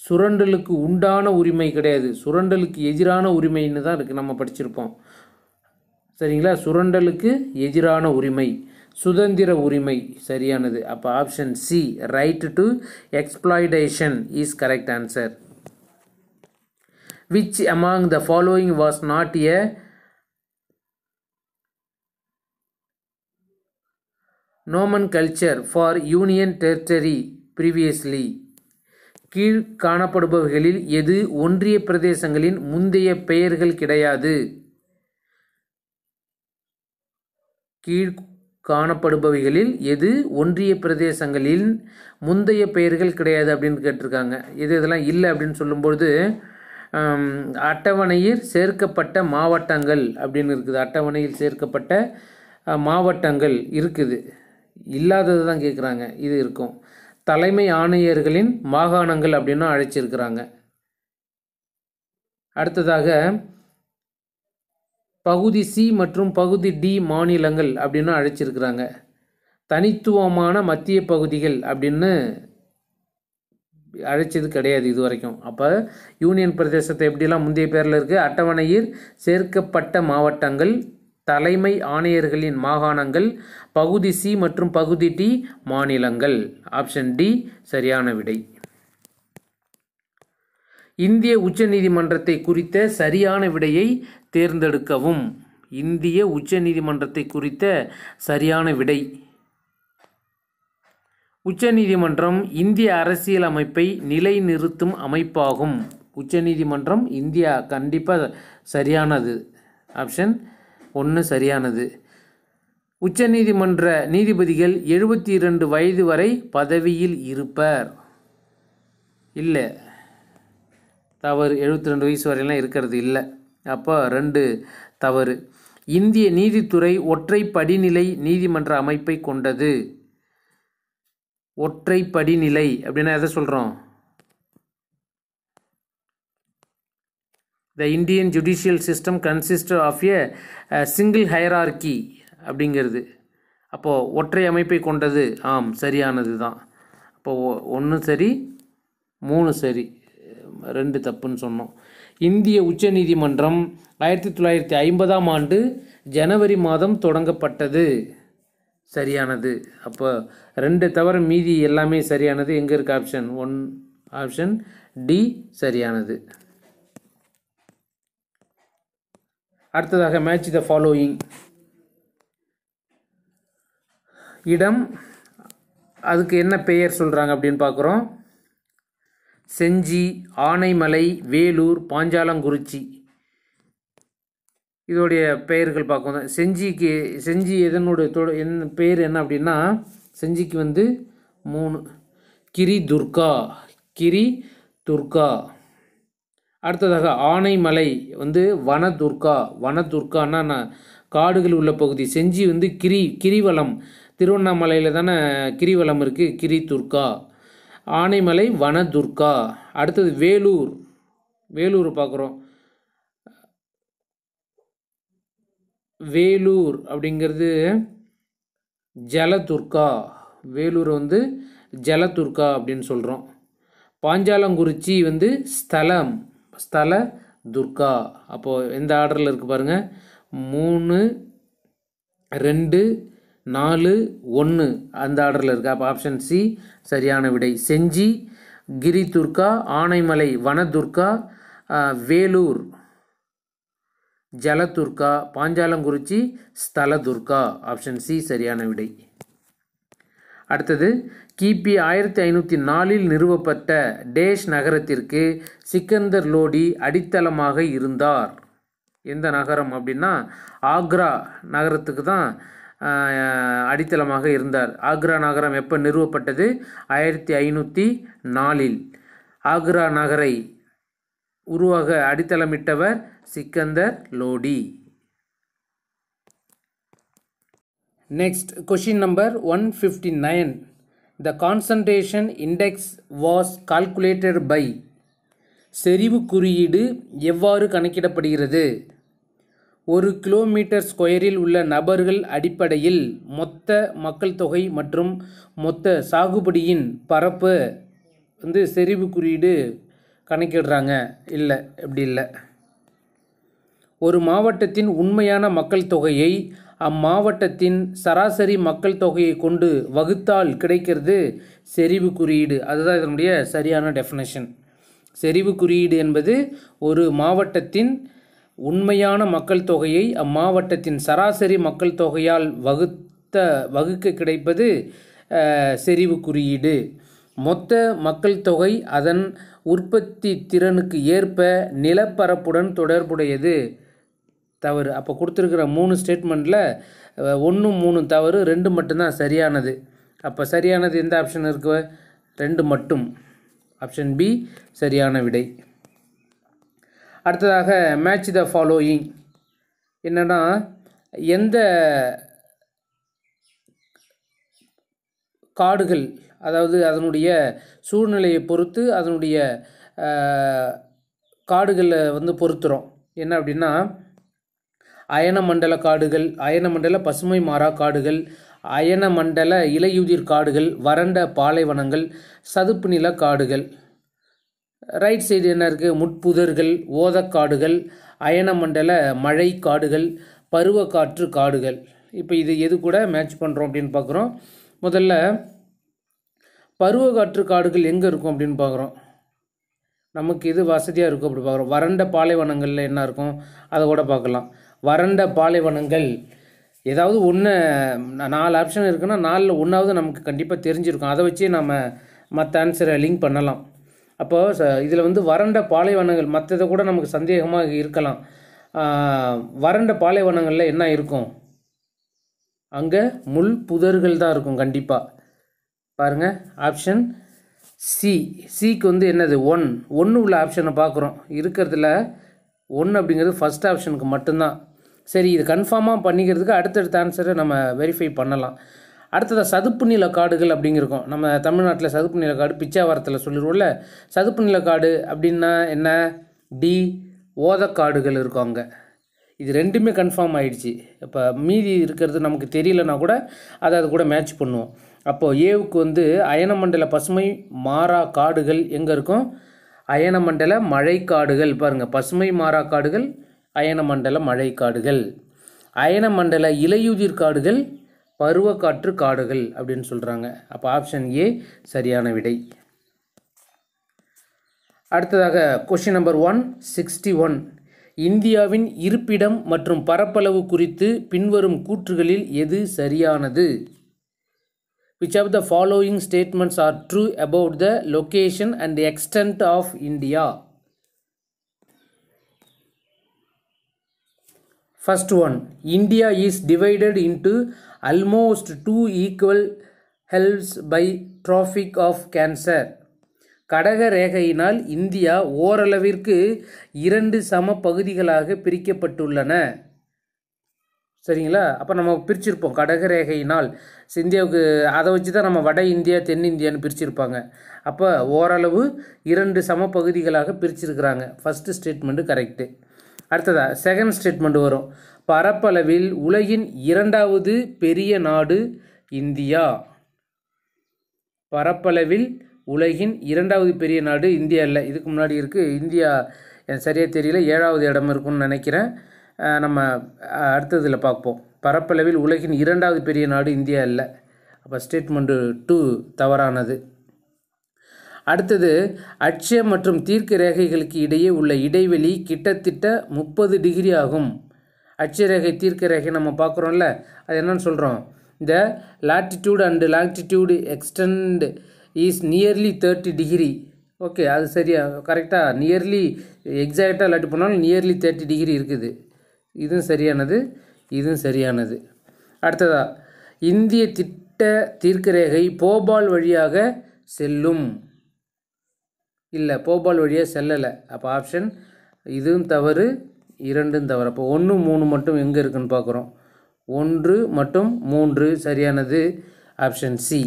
Speaker 1: சுரண்டலுக்கு உண்டான உரிமை கிடையாது, சுரண்டலுக்கு எதிரான உரிமைன்னு தான் இருக்குது, நம்ம படிச்சிருப்போம். சரிங்களா? சுரண்டலுக்கு எதிரான உரிமை, சுதந்திர உரிமை சரியானது. அப்போ option C right to exploitation is correct answer. Which among the following was not a nomenclature for union territory previously? கீழ் காணப்படுபவைகளில் எது ஒன்றிய பிரதேசங்களின் முந்தைய பெயர்கள் கிடையாது? கீழ் காணப்படுபவைகளில் எது ஒன்றிய பிரதேசங்களின் முந்தைய பெயர்கள் கிடையாது அப்படின்னு கேட்டிருக்காங்க. இதெல்லாம் இல்லை அப்படின்னு சொல்லும்பொழுது அட்டவணையில் சேர்க்கப்பட்ட மாவட்டங்கள் அப்படின்னு இருக்குது. அட்டவணையில் சேர்க்கப்பட்ட மாவட்டங்கள் இருக்குது, இல்லாதது தான் கேட்குறாங்க. இது இருக்கும். தலைமை ஆணையர்களின் மாகாணங்கள் அப்படின்னு அழைச்சிருக்கிறாங்க. அடுத்ததாக பகுதி சி மற்றும் பகுதி டி மாநிலங்கள் அப்படின்னு அழைச்சிருக்கிறாங்க. தனித்துவமான மத்திய பகுதிகள் அப்படின்னு அழைச்சது கிடையாது இது வரைக்கும். அப்போ யூனியன் பிரதேசத்தை எப்படிலாம் முந்தைய பேரில் இருக்குது? அட்டவணையில் சேர்க்கப்பட்ட மாவட்டங்கள், தலைமை ஆணையர்களின் மாகாணங்கள், பகுதி சி மற்றும் பகுதி டி மாநிலங்கள். ஆப்ஷன் டி சரியான விடை. இந்திய உச்ச நீதிமன்றத்தை குறித்த சரியான விடையை தேர்ந்தெடுக்கவும். இந்திய உச்ச நீதிமன்றத்தை குறித்த சரியான விடை. உச்சநீதிமன்றம் இந்திய அரசியல் அமைப்பை நிலைநிறுத்தும் அமைப்பாகும். உச்சநீதிமன்றம் இந்தியா கண்டிப்பாக சரியானது. ஆப்ஷன் 1 சரியானது. உச்சநீதிமன்ற நீதிபதிகள் 72 வயது வரை பதவியில் இருப்பர். இல்லை, தவறு. 72 வயசு வரையெல்லாம் இருக்கிறது இல்லை. அப்போ 2 தவறு. இந்திய நீதித்துறை ஒற்றை படிநிலை நீதிமன்ற அமைப்பை கொண்டது. ஒற்றை படிநிலை அப்படின்னா எதை சொல்கிறோம்? The Indian judicial system consist of a single hierarchy அப்படிங்கிறது. அப்போது ஒற்றை அமைப்பை கொண்டது. ஆம், சரியானது தான். அப்போது 1 சரி 3 சரி, 2 தப்புன்னு சொன்னோம். இந்திய உச்சநீதிமன்றம் 1950ஆம் ஆண்டு ஜனவரி மாதம் தொடங்கப்பட்டது. சரியானது. அப்போ 2 தவிர மீதி எல்லாமே சரியானது. எங்கே இருக்குது ஆப்ஷன் 1, ஆப்ஷன் டி சரியானது. அடுத்ததாக மேட்ச் த ஃபாலோயிங். இடம், அதுக்கு என்ன பெயர் சொல்கிறாங்க அப்படின்னு பார்க்குறோம். செஞ்சி, ஆனைமலை, வேலூர், பாஞ்சாலங்குறிச்சி, இதோடைய பெயர்கள் பார்க்கணும். செஞ்சி எதனுடைய பேர் என்ன அப்படின்னா, செஞ்சிக்கு வந்து 3, கிரி துர்கா. அடுத்ததாக ஆனைமலை வந்து வனதுர்கான்னா காடுகள் உள்ள பகுதி. செஞ்சி வந்து கிரிவலம், திருவண்ணாமலையில் தானே கிரிவலம் இருக்குது, கிரி துர்கா. ஆனைமலை வனதுர்கா. அடுத்தது வேலூர் பார்க்குறோம். வேலூர் அப்படிங்கிறது ஜலதுர்கா. வேலூர் வந்து ஜலதுர்கா அப்படின்னு சொல்கிறோம். பாஞ்சாலங்குறிச்சி வந்து ஸ்தல துர்கா. அப்போது எந்த ஆர்டரில் இருக்குது பாருங்கள், 3, 2, 4, 1 அந்த ஆர்டரில் இருக்குது. அப்போ ஆப்ஷன் சி சரியான விடை. செஞ்சி, கிரி துர்கா, ஆனைமலை வனதுர்கா, வேலூர் ஜலதுர்கா, பாஞ்சாலங்குறிச்சி ஸ்தல துர்கா. ஆப்ஷன் சி சரியான விடை. அடுத்தது, கிபி 1504இல் நிறுவப்பட்ட டேஷ் நகரத்திற்கு சிக்கந்தர் லோடி அடித்தளமாக இருந்தார். எந்த நகரம் அப்படின்னா ஆக்ரா நகரத்துக்கு தான் அடித்தளமாக இருந்தார். ஆக்ரா நகரம் எப்போ நிறுவப்பட்டது? 1504இல். ஆக்ரா நகரை உருவாக அடித்தளமிட்டவர் Sikandar Lodi. Next, question number 159. The concentration index was calculated by. செறிவு குறியீடு எவ்வாறு கணக்கிடப்படுகிறது? 1 கிலோமீட்டர் ஸ்கொயரில் உள்ள நபர்கள் அடிப்படையில் மொத்த மக்கள் தொகை மற்றும் மொத்த சாகுபடியின் பரப்பு வந்து செறிவு குறியீடு கணக்கிடுறாங்க. இல்லை, எப்படி இல்லை. ஒரு மாவட்டத்தின் உண்மையான மக்கள் தொகையை அம்மாவட்டத்தின் சராசரி மக்கள் தொகையை கொண்டு வகுத்தால் கிடைக்கிறது செறிவு குறியீடு. அதுதான் இதனுடைய சரியான டெஃபினேஷன். செறிவு குறியீடு என்பது ஒரு மாவட்டத்தின் உண்மையான மக்கள் தொகையை அம்மாவட்டத்தின் சராசரி மக்கள் தொகையால் வகுக்க கிடைப்பது செறிவு குறியீடு. மொத்த மக்கள் தொகை அதன் உற்பத்தி திறனுக்கு ஏற்ப நிலப்பரப்புடன் தொடர்புடையது. தவறு. அப்போ கொடுத்துருக்கிற 3 ஸ்டேட்மெண்ட்டில் 1, 3 தவறு, 2 மட்டும்தான் சரியானது. அப்போ சரியானது எந்த ஆப்ஷன் இருக்கு? 2 மட்டும். ஆப்ஷன் பி சரியான விடை. அடுத்ததாக மேட்ச் த ஃபாலோயிங். என்னன்னா, எந்த காடுகள், அதாவது அதனுடைய சூழ்நிலையை பொறுத்து அதனுடைய காடுகளை வந்து பொறுத்துறோம். என்ன அப்படின்னா, அயனமண்டல காடுகள், அயனமண்டல பசுமை மாறா காடுகள், அயனமண்டல இலையுதிர் காடுகள், வறண்ட பாலைவனங்கள், சதுப்பு நில காடுகள். ரைட் சைடு என்ன இருக்குது? முட்புதர்கள், ஓதக்காடுகள், அயனமண்டல மழை காடுகள், பருவக்காற்று காடுகள். இப்போ இது எது கூட மேட்ச் பண்ணுறோம் அப்படின்னு பார்க்குறோம். முதல்ல பருவக்காற்று காடுகள் எங்கே இருக்கும் அப்படின்னு பார்க்குறோம். நமக்கு இது வசதியாக இருக்கும் அப்படி பார்க்குறோம். வறண்ட பாலைவனங்களில் என்ன இருக்கும் அதை கூட பார்க்கலாம். வறண்ட பாலைவனங்கள் ஏதாவது 4 ஆப்ஷன் இருக்குன்னா 4ல் 1வது நமக்கு கண்டிப்பாக தெரிஞ்சிருக்கும். அதை வச்சு நம்ம மற்ற ஆன்சரை லிங்க் பண்ணலாம். அப்போது இதில் வந்து வறண்ட பாலைவனங்கள், மற்றதை கூட நமக்கு சந்தேகமாக இருக்கலாம். வறண்ட பாலைவனங்களில் என்ன இருக்கும்? அங்கே முள் புதர்கள் தான் இருக்கும் கண்டிப்பாக. பாருங்கள், ஆப்ஷன் சிக்கு வந்து என்னது? 1 உள்ள ஆப்ஷனை பார்க்குறோம். இருக்கிறதுல 1 அப்படிங்கிறது ஃபஸ்ட் ஆப்ஷனுக்கு மட்டும்தான். சரி, இது கன்ஃபார்மாக பண்ணிக்கிறதுக்கு அடுத்தடுத்த ஆன்சரை நம்ம வெரிஃபை பண்ணலாம். அடுத்ததாக சதுப்பு நில காடுகள் அப்படிங்கிருக்கோம். நம்ம தமிழ்நாட்டில் சதுப்பு நில காடு பிச்சாவரத்தில் சொல்லிடுவோம்ல. சதுப்பு நில காடு அப்படின்னா என்ன? டி ஓதக்காடுகள் இருக்கும் அங்கே. இது ரெண்டுமே கன்ஃபார்ம் ஆகிடுச்சு. இப்போ மீதி இருக்கிறது நமக்கு தெரியலனா கூட அதை கூட மேட்ச் பண்ணுவோம். அப்போது ஏவுக்கு வந்து அயனமண்டல பசுமை மாறா காடுகள் எங்கே இருக்கும்? அயனமண்டல மழைக்காடுகள். பாருங்கள், பசுமை மாறா காடுகள், அயனமண்டல மழைக்காடுகள். அயனமண்டல இலையுதிர் காடுகள், பருவக்காற்று காடுகள் அப்படின்னு சொல்கிறாங்க. அப்போ ஆப்ஷன் ஏ சரியான விடை. அடுத்ததாக கொஷின் நம்பர் 161. இந்தியாவின் இருப்பிடம் மற்றும் பரப்பளவு குறித்து பின்வரும் கூற்றுகளில் எது சரியானது? Which of the following statements are true about the location and extent of India? First one, India is divided into almost 2 equal halves by Tropic of Cancer. கடக ரேகையினால் இந்தியா ஓரளவிற்கு 2 சம பகுதிகளாக பிரிக்கப்பட்டுள்ளன. சரிங்களா? அப்போ நம்ம பிரிச்சிருப்போம் கடக ரேகையினால். இந்தியாவுக்கு அதை வச்சு தான் நம்ம வட இந்தியா தென்னிந்தியான்னு பிரிச்சிருப்பாங்க. அப்போ ஓரளவு 2 சம பகுதிகளாக பிரிச்சிருக்கிறாங்க. First statement correct. அடுத்ததாக செகண்ட் ஸ்டேட்மெண்ட் வரும். பரப்பளவில் உலகின் 2வது பெரிய நாடு இந்தியா. பரப்பளவில் உலகின் 2வது பெரிய நாடு இந்தியா இல்லை, இதுக்கு முன்னாடி இருக்குது. இந்தியா எனக்கு சரியாக தெரியல, 7வது இடம் இருக்குன்னு நினைக்கிறேன். நம்ம அடுத்ததில் பார்ப்போம். பரப்பளவில் உலகின் 2வது பெரிய நாடு இந்தியா இல்லை. அப்போ ஸ்டேட்மெண்ட்டு 2 தவறானது. அடுத்தது, அட்சய மற்றும் தீர்க்க ரேகைகளுக்கு இடையே உள்ள இடைவெளி கிட்டத்தட்ட 30 டிகிரி ஆகும். அட்சய ரேகை தீர்க்க ரேகை நம்ம பார்க்குறோம்ல, அது என்னன்னு சொல்கிறோம்? இந்த latitude and longitude extend is nearly 30 degree. Okay, அது சரியா கரெக்டாக நியர்லி எக்ஸாக்டாக இல்லாட்டி போனாலும் நியர்லி 30 டிகிரி இருக்குது. இதுவும் சரியானது, இதுவும் சரியானது. அடுத்ததா, இந்திய திட்ட தீர்க்கரேகை போபால் வழியாக செல்லும். இல்லை, போபால் வழியாக செல்லலை. அப்போ ஆப்ஷன் இதுவும் தவறு, 2ம் தவறு. அப்போ 1, 3 மட்டும் எங்கே இருக்குன்னு பார்க்குறோம். 1 மற்றும் 3 சரியானது, ஆப்ஷன் சி.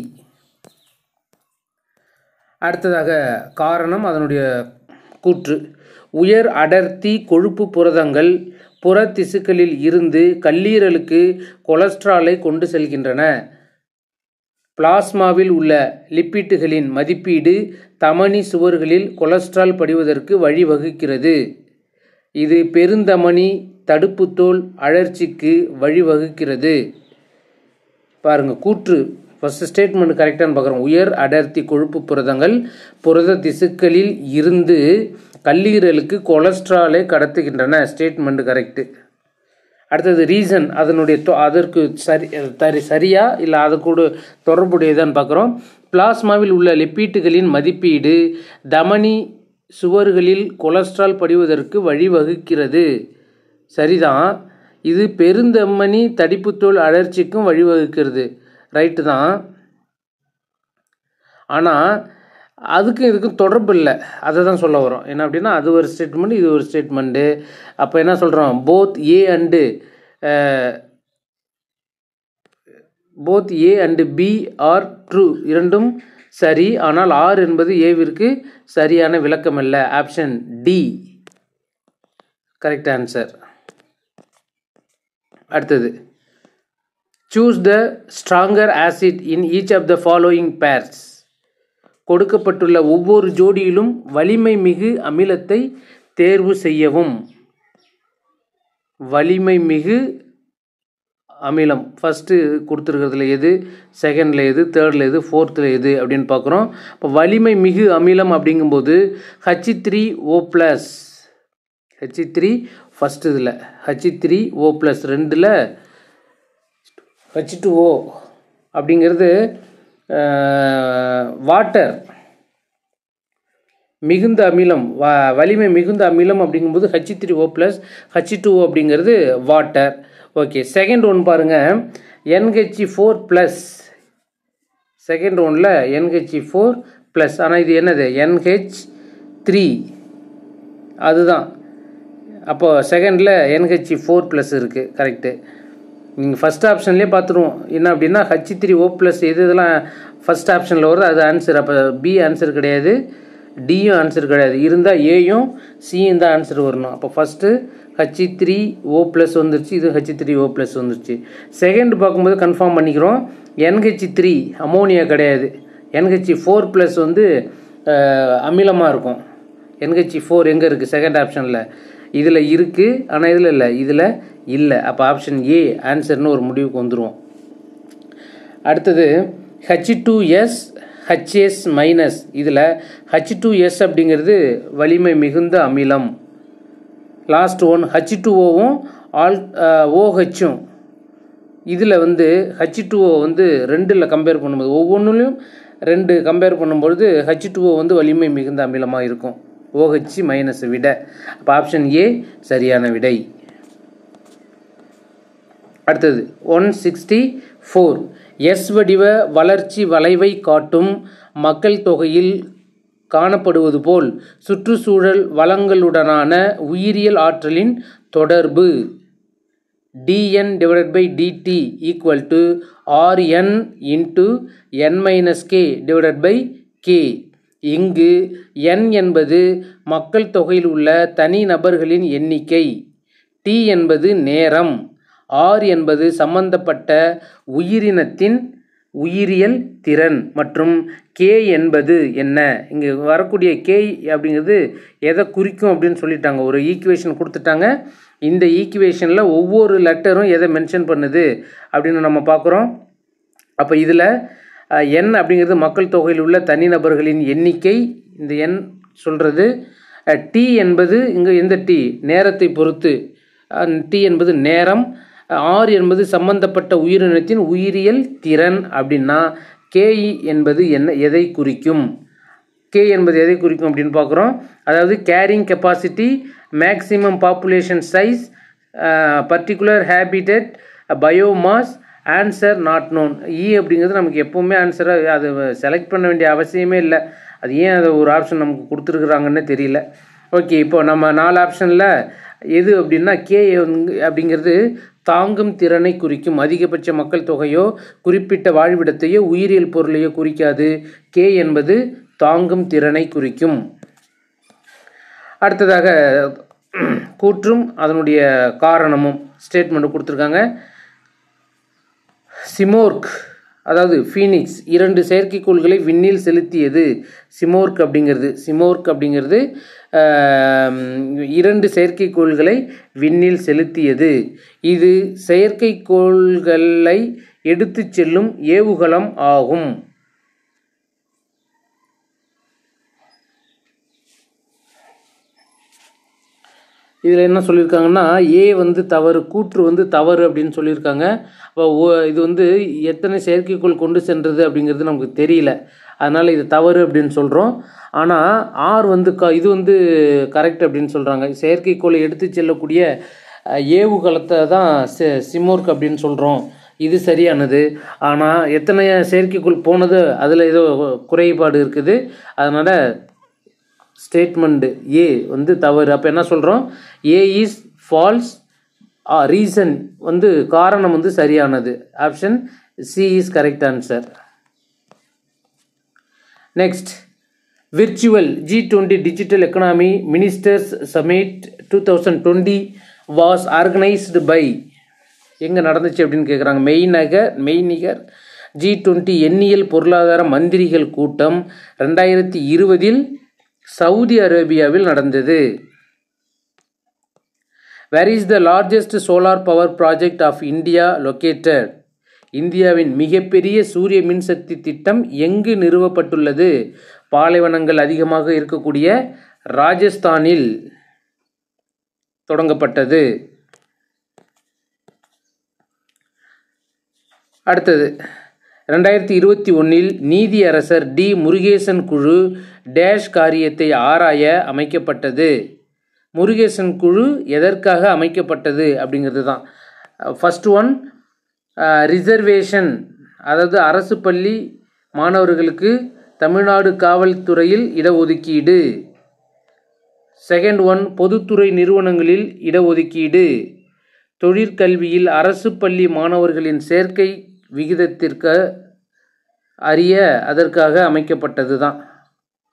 Speaker 1: அடுத்ததாக காரணம், அதனுடைய கூற்று. உயர் அடர்த்தி கொழுப்பு புரதங்கள் புற திசுக்களில் இருந்து கல்லீரலுக்கு கொலஸ்ட்ராலை கொண்டு செல்கின்றன. பிளாஸ்மாவில் உள்ள லிப்பிட்டுகளின் மதிப்பீடு தமனி சுவர்களில் கொலஸ்ட்ரால் படிவதற்கு வழிவகுக்கிறது. இது பெருந்தமனி தடுப்புத்தோல் அழற்சிக்கு வழிவகுக்கிறது. பாருங்கள், கூற்று ஃபஸ்ட்டு ஸ்டேட்மெண்ட் கரெக்டானு பார்க்குறோம். உயர் அடர்த்தி கொழுப்பு புரதங்கள் புரத திசுக்களில் இருந்து கல்லீரலுக்கு கொலஸ்ட்ராலை கடத்துகின்றன. Statement correct. அடுத்தது ரீசன், அதற்கு சரியா இல்லை அது கூட தொடர்புடையதான்னு பார்க்குறோம். பிளாஸ்மாவில் உள்ள லிப்பிட்டுகளின் மதிப்பீடு தமனி சுவர்களில் கொலஸ்ட்ரால் படிவதற்கு வழிவகுக்கிறது. சரிதான். இது பெருந்தமனி தடிப்புத்தோல் அழற்சிக்கும் வழிவகுக்கிறது. ரைட்டு தான். ஆனால் அதுக்கும் இதுக்கும் தொடர்பு இல்லை, அதை தான் சொல்ல வரோம். என்ன அப்படின்னா, அது ஒரு ஸ்டேட்மெண்ட், இது ஒரு ஸ்டேட்மெண்ட்டு. அப்போ என்ன சொல்கிறோம்? Both A and B are true. இரண்டும் சரி, ஆனால் ஆர் என்பது ஏவிற்கு சரியான விளக்கம் அல்ல. Option D correct answer. அடுத்தது, choose the stronger acid in each of the following pairs. கொடுக்கப்பட்டுள்ள ஒவ்வொரு ஜோடியிலும் வலிமை மிகு அமிலத்தை தேர்வு செய்யவும். வலிமை மிகு அமிலம் ஃபஸ்ட்டு கொடுத்துருக்கிறதுல எது, செகண்டில் எது, தேர்டில் எது, ஃபோர்த்தில் எது அப்படின்னு பார்க்குறோம். இப்போ வலிமை மிகு அமிலம் அப்படிங்கும்போது H3O+. H3 ஃபஸ்ட்டு இதில், H3O+, 2ல் H2O அப்படிங்கிறது வாட்டர். மிகுந்த அமிலம், வலிமை மிகுந்த அமிலம் அப்படிங்கும்போது H3O+, H2O அப்படிங்கிறது வாட்டர். ஓகே, செகண்ட் ஒன் பாருங்கள், NH4+. செகண்ட் ஒன்னில் NH4+, ஆனால் இது என்னது? NH3. அதுதான். அப்போது செகண்டில் NH4+ இருக்குது. கரெக்டு. நீங்கள் ஃபஸ்ட் ஆப்ஷன்லேயே பார்த்துருவோம். என்ன அப்படின்னா H3O+, இதெல்லாம் ஃபஸ்ட் ஆப்ஷனில் வருது, அது ஆன்சர். அப்போ பி ஆன்சர் கிடையாது, டியும் ஆன்சர் கிடையாது. இருந்தால் ஏயும் சியும் தான் ஆன்சர் வரணும். அப்போ ஃபஸ்ட்டு H3O ப்ளஸ் வந்துருச்சு, இது H3O ப்ளஸ் வந்துருச்சு. செகண்ட் பார்க்கும்போது கன்ஃபார்ம் பண்ணிக்கிறோம், NH3 அமோனியா கிடையாது, NH4 ப்ளஸ் வந்து அமிலமாக இருக்கும். NH4 எங்கே இருக்குது? செகண்ட் ஆப்ஷனில் இதில் இருக்குது, ஆனால் இதில் இல்லை, இதில் இல்லை. அப்போ ஆப்ஷன் ஏ ஆன்சர்னு ஒரு முடிவுக்கு வந்துடுவோம். அடுத்தது H2S HS மைனஸ். இதில் H2S அப்படிங்கிறது வலிமை மிகுந்த அமிலம். லாஸ்ட் ஒன் H2Oவும் OHம். இதில் வந்து H2O வந்து ரெண்டில் கம்பேர் பண்ணும்போது ஒவ்வொன்றுலையும் 2 கம்பேர் பண்ணும்பொழுது H2O வந்து வலிமை மிகுந்த அமிலமாக இருக்கும் OH மைனஸ் விட. அப்போ ஆப்ஷன் ஏ சரியான விடை. அடுத்தது 164. எஸ் வடிவ வளர்ச்சி வளைவை காட்டும் மக்கள் தொகையில் காணப்படுவது போல் சுற்றுச்சூழல் வளங்களுடனான உயிரியல் ஆற்றலின் தொடர்பு dN/dt equal to Rn into n-k/k. இங்கு n என்பது மக்கள் தொகையில் உள்ள தனி நபர்களின் எண்ணிக்கை, t என்பது நேரம், r என்பது சம்பந்தப்பட்ட உயிரினத்தின் உயிரியல் திறன் மற்றும் k என்பது என்ன. இங்கே வரக்கூடிய k அப்படிங்கிறது எதை குறிக்கும் அப்படின்னு சொல்லிட்டாங்க. ஒரு ஈக்குவேஷன் கொடுத்துட்டாங்க. இந்த ஈக்குவேஷனில் ஒவ்வொரு லெட்டரும் எதை மென்ஷன் பண்ணுது அப்படின்னு நம்ம பார்க்குறோம். அப்போ இதில் n அப்படிங்கிறது மக்கள் தொகையில் உள்ள தனிநபர்களின் எண்ணிக்கை, இந்த n சொல்கிறது. t என்பது இங்கே எந்த t? நேரத்தை பொறுத்து t என்பது நேரம். r என்பது சம்பந்தப்பட்ட உயிரினத்தின் உயிரியல் திறன். அப்படின்னா k என்பது என்ன, எதை குறிக்கும்? k என்பது எதை குறிக்கும் அப்படின்னு பார்க்குறோம். அதாவது carrying capacity, maximum population size, particular habitat, biomass, answer not known. அப்படிங்கிறது நமக்கு எப்போவுமே ஆன்சராக அது செலக்ட் பண்ண வேண்டிய அவசியமே இல்லை. அது ஏன் அதை ஒரு ஆப்ஷன் நமக்கு கொடுத்துருக்குறாங்கன்னு தெரியல. ஓகே, இப்போ நம்ம 4 ஆப்ஷனில் எது அப்படின்னா கே அப்படிங்கிறது தாங்கும் திறனை குறிக்கும். அதிகபட்ச மக்கள் தொகையோ குறிப்பிட்ட வாழ்விடத்தையோ உயிரியல் பொருளையோ குறிக்காது. கே என்பது தாங்கும் திறனை குறிக்கும். அடுத்ததாக கூற்றும் அதனுடைய காரணமும் ஸ்டேட்மெண்ட் கொடுத்துருக்காங்க. சிமோர்க் அதாவது ஃபீனிக்ஸ் 2 செயற்கைக்கோள்களை விண்ணில் செலுத்தியது. சிமோர்க் அப்படிங்கிறது 2 செயற்கைக்கோள்களை விண்ணில் செலுத்தியது. இது செயற்கைக்கோள்களை எடுத்து செல்லும் ஏவுகலம் ஆகும். இதில் என்ன சொல்லியிருக்காங்கன்னா, ஏ வந்து தவறு, கூற்று வந்து தவறு அப்படின்னு சொல்லியிருக்காங்க. அப்போ இது வந்து எத்தனை செயற்கைக்கோள் கொண்டு சென்றது அப்படிங்கிறது நமக்கு தெரியல, அதனால் இது தவறு அப்படின்னு சொல்கிறோம். ஆனால் ஆர் வந்து இது வந்து கரெக்ட் அப்படின்னு சொல்கிறாங்க. செயற்கைக்கோளை எடுத்து செல்லக்கூடிய ஏவுகலத்தை தான் சிமோர்க் அப்படின்னு சொல்கிறோம். இது சரியானது. ஆனால் எத்தனை செயற்கைக்கோள் போனது அதில் ஏதோ குறைபாடு இருக்குது. அதனால் ஸ்டேட்மெண்ட் ஏ வந்து தவறு. அப்போ என்ன சொல்கிறோம்? ஏ இஸ் ஃபால்ஸ், ரீசன் வந்து காரணம் வந்து சரியானது. Option C is correct answer. Next, virtual G20 digital economy ministers summit 2020 was organised by. எங்கே நடந்துச்சு அப்படின்னு கேட்குறாங்க. மெய்நிகர் G20 எண்ணியல் பொருளாதார மந்திரிகள் கூட்டம் 2020 சவுதி அரேபியாவில் நடந்தது. Where is the largest solar power project of India located. இந்தியாவின் மிகப்பெரிய சூரிய மின்சக்தி திட்டம் எங்கு நிறுவப்பட்டுள்ளது? பாலைவனங்கள் அதிகமாக இருக்கக்கூடிய ராஜஸ்தானில் தொடங்கப்பட்டது. அடுத்தது 2021 நீதியரசர் டி முருகேசன் குழு டேஷ் காரியத்தை ஆராய அமைக்கப்பட்டது. முருகேசன் குழு எதற்காக அமைக்கப்பட்டது அப்படிங்கிறது தான். ஃபர்ஸ்ட் ஒன் ரிசர்வேஷன், அதாவது அரசு பள்ளி மாணவர்களுக்கு தமிழ்நாடு காவல்துறையில் இடஒதுக்கீடு. செகண்ட் ஒன் பொதுத்துறை நிறுவனங்களில் இடஒதுக்கீடு. தொழிற்கல்வியில் அரசு பள்ளி மாணவர்களின் சேர்க்கை விகிதத்திற்கு அறிய அதற்காக அமைக்கப்பட்டது தான்.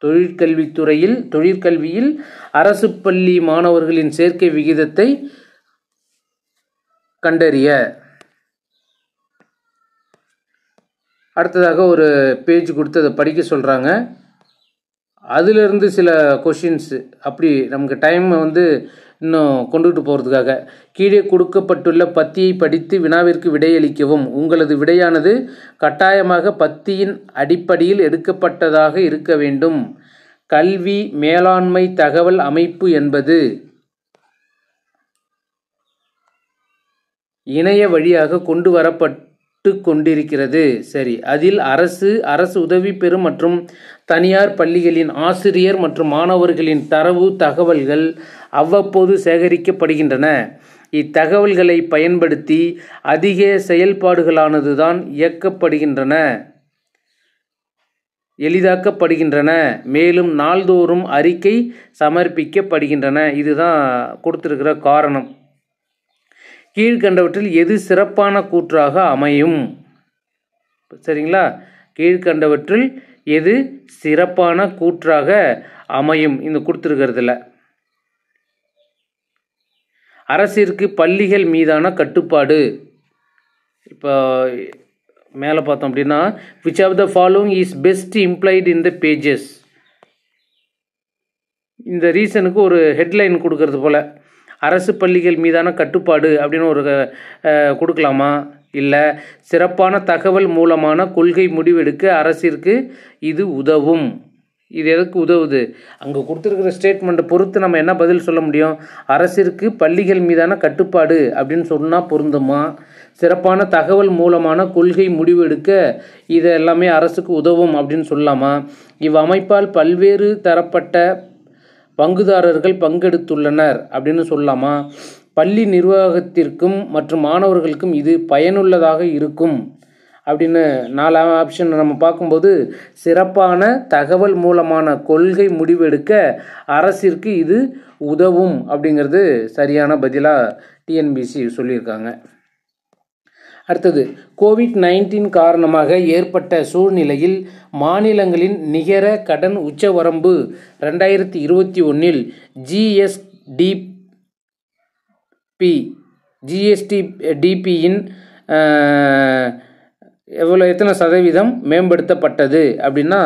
Speaker 1: தொழிற்கல்வியில் அரசு பள்ளி மாணவர்களின் சேர்க்கை விகிதத்தை கண்டறிய. அடுத்ததாக ஒரு பேஜ் கொடுத்து அதை படிக்க சொல்கிறாங்க. அதிலிருந்து சில கொஷின்ஸு அப்படி நமக்கு டைம் இன்னும் கொண்டுகிட்டு போகிறதுக்காக கீழே கொடுக்கப்பட்டுள்ள பத்தியை படித்து வினாவிற்கு விடையளிக்கவும். உங்களது விடையானது கட்டாயமாக பத்தியின் அடிப்படையில் எடுக்கப்பட்டதாக இருக்க வேண்டும். கல்வி மேலாண்மை தகவல் அமைப்பு என்பது இணைய வழியாக கொண்டு வரப்பட்டு கொண்டிருக்கிறது. சரி, அதில் அரசு உதவி பெறும் மற்றும் தனியார் பள்ளிகளின் ஆசிரியர் மற்றும் மாணவர்களின் தரவு தகவல்கள் அவ்வப்போது சேகரிக்கப்படுகின்றன. இத்தகவல்களை பயன்படுத்தி அதிக செயல்பாடுகளானதுதான் எளிதாக்கப்படுகின்றன. மேலும் நாள்தோறும் அறிக்கை சமர்ப்பிக்கப்படுகின்றன. இதுதான் கொடுத்திருக்கிற காரணம். கீழ்கண்டவற்றில் எது சிறப்பான கூற்றாக அமையும்? சரிங்களா, கீழ்கண்டவற்றில் எது சிறப்பான கூற்றாக அமையும் இந்த கொடுத்துருக்கிறதுல? அரசிற்கு பள்ளிகள் மீதான கட்டுப்பாடு. இப்போ மேலே பார்த்தோம் அப்படின்னா which of the following is best implied in the pages. இந்த ரீசனுக்கு ஒரு ஹெட்லைன் கொடுக்கறது போல் அரசு பள்ளிகள் மீதான கட்டுப்பாடு அப்படின்னு ஒரு கொடுக்கலாமா? இல்லை சிறப்பான தகவல் மூலமான கொள்கை முடிவெடுக்க அரசிற்கு இது உதவும். இது எதுக்கு உதவுது? அங்கே கொடுத்துருக்கிற ஸ்டேட்மெண்ட்டை பொறுத்து நம்ம என்ன பதில் சொல்ல முடியும்? அரசிற்கு பள்ளிகள் மீதான கட்டுப்பாடு அப்படின்னு சொன்னால் பொருந்துமா? சிறப்பான தகவல் மூலமான கொள்கை முடிவெடுக்க இது எல்லாமே அரசுக்கு உதவும் அப்படின்னு சொல்லலாமா? இவ்வமைப்பால் பல்வேறு தரப்பட்ட பங்குதாரர்கள் பங்கெடுத்துள்ளனர் அப்படின்னு சொல்லலாமா? பள்ளி நிர்வாகத்திற்கும் மற்றும் மாணவர்களுக்கும் இது பயனுள்ளதாக இருக்கும் அப்படின்னு 4 ஆப்ஷன் நம்ம பார்க்கும்போது சிறப்பான தகவல் மூலமான கொள்கை முடிவெடுக்க அரசிற்கு இது உதவும் அப்படிங்கிறது சரியான பதிலாக டிஎன்பிஎஸ்சி சொல்லியிருக்காங்க. அடுத்தது, கோவிட்-19 காரணமாக ஏற்பட்ட சூழ்நிலையில் மாநிலங்களின் நிகர கடன் உச்சவரம்பு 2021 ஜிஎஸ்டிபியின் எத்தனை சதவீதம் மேம்படுத்தப்பட்டது அப்படின்னா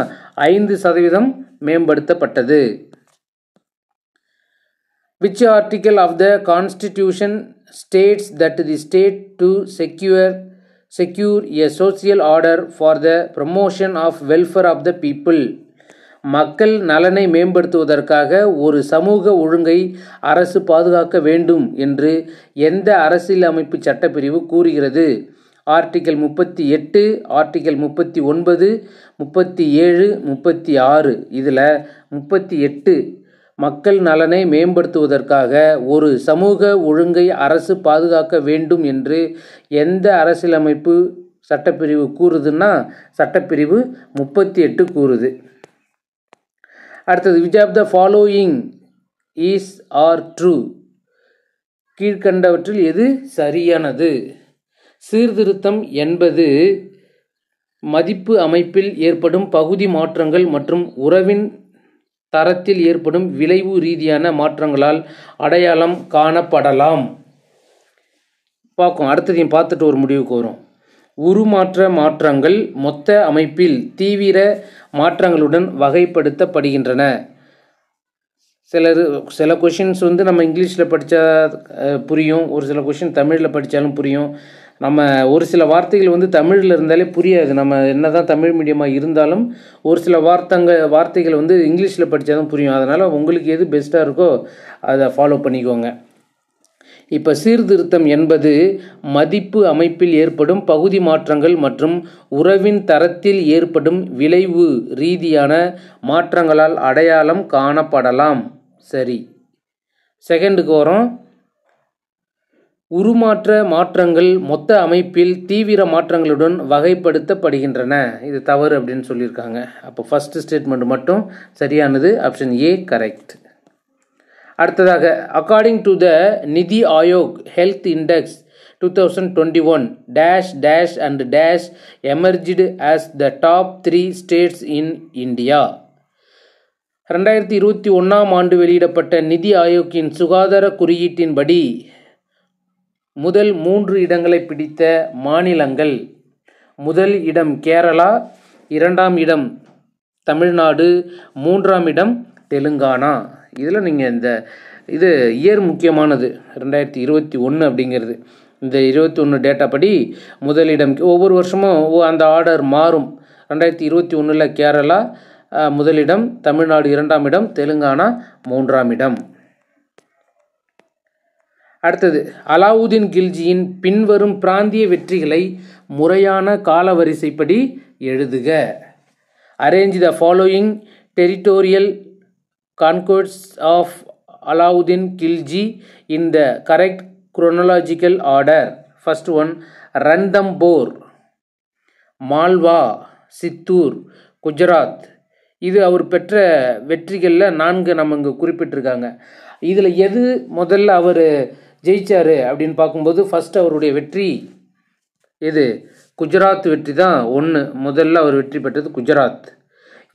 Speaker 1: 5% மேம்படுத்தப்பட்டது. Which article of the Constitution states that the state to secure a social order for the promotion of welfare of the people? மக்கள் நலனை மேம்படுத்துவதற்காக ஒரு சமூக ஒழுங்கை அரசு பாதுகாக்க வேண்டும் என்று எந்த அரசியலமைப்பு சட்டப்பிரிவு கூறுகிறது? Article 38, article 39, 37, 36. இதில் 38 மக்கள் நலனை மேம்படுத்துவதற்காக ஒரு சமூக ஒழுங்கை அரசு பாதுகாக்க வேண்டும் என்று எந்த அரசியலமைப்பு சட்டப்பிரிவு கூறுதுன்னா சட்டப்பிரிவு 38 கூறுது. அடுத்தது, which of the following is or true? கீழ்கண்டவற்றில் எது சரியானது? சீர்திருத்தம் என்பது மதிப்பு அமைப்பில் ஏற்படும் பகுதி மாற்றங்கள் மற்றும் உறவின் தரத்தில் ஏற்படும் விளைவு ரீதியான மாற்றங்களால் அடையாளம் காணப்படலாம். பார்க்கும் அடுத்ததையும் பார்த்துட்டு ஒரு முடிவுக்கு வரும். உருமாற்ற மாற்றங்கள் மொத்த அமைப்பில் தீவிர மாற்றங்களுடன் வகைப்படுத்தப்படுகின்றன. சில கொஷின்ஸ் நம்ம இங்கிலீஷில் படித்தா புரியும், ஒரு சில கொஷின் தமிழில் படித்தாலும் புரியும். நம்ம ஒரு சில வார்த்தைகள் தமிழில் இருந்தாலே புரியாது. நம்ம என்ன தான் தமிழ் மீடியமாக இருந்தாலும் ஒரு சில வார்த்தைகள் இங்கிலீஷில் படித்தா தான் புரியும். அதனால் உங்களுக்கு எது பெஸ்ட்டாக இருக்கோ அதை ஃபாலோ பண்ணிக்கோங்க. இப்போ சீர்திருத்தம் என்பது மதிப்பு அமைப்பில் ஏற்படும் பகுதி மாற்றங்கள் மற்றும் உறவின் தரத்தில் ஏற்படும் விளைவு ரீதியான மாற்றங்களால் அடையாளம் காணப்படலாம். சரி, செகண்டுக்கு வரோம். உருமாற்ற மாற்றங்கள் மொத்த அமைப்பில் தீவிர மாற்றங்களுடன் வகைப்படுத்தப்படுகின்றன. இது தவறு அப்படின்னு சொல்லியிருக்காங்க. அப்போ ஃபஸ்ட்டு ஸ்டேட்மெண்ட் மட்டும் சரியானது. Option A correct. அடுத்ததாக, according to the NITI Aayog health index 2021 dash dash and dash emerged as the top 3 states in India. 2021ஆம் ஆண்டு வெளியிடப்பட்ட நிதி ஆயோக்கின் சுகாதார குறியீட்டின்படி முதல் 3 இடங்களை பிடித்த மாநிலங்கள்: முதல் இடம் கேரளா, 2ஆம் இடம் தமிழ்நாடு, 3ஆம் இடம் தெலுங்கானா. இதில் நீங்கள் இது இயர் முக்கியமானது, 2021 அப்படிங்கிறது. இந்த 21 டேட்டா படி முதலிடம் ஒவ்வொரு வருஷமும் அந்த ஆர்டர் மாறும். 2021 கேரளா முதலிடம், தமிழ்நாடு 2ஆம் இடம், தெலுங்கானா 3ஆம் இடம். அடுத்தது, அலாவுதீன் கில்ஜியின் பின்வரும் பிராந்திய வெற்றிகளை முறையான காலவரிசைப்படி எழுதுக. Arrange the following territorial conquests of Alauddin Khilji in the correct chronological order. First one, Ranthambore, Malwa, Chittor, Gujarat. இது அவர் பெற்ற வெற்றிகளில் 4 நம்ம இங்கே குறிப்பிட்டிருக்காங்க. இதில் எது முதல்ல அவர் ஜெயிச்சார் அப்படின்னு பார்க்கும்போது ஃபஸ்ட் அவருடைய வெற்றி எது? குஜராத் வெற்றி தான். முதல்ல அவர் வெற்றி பெற்றது குஜராத்.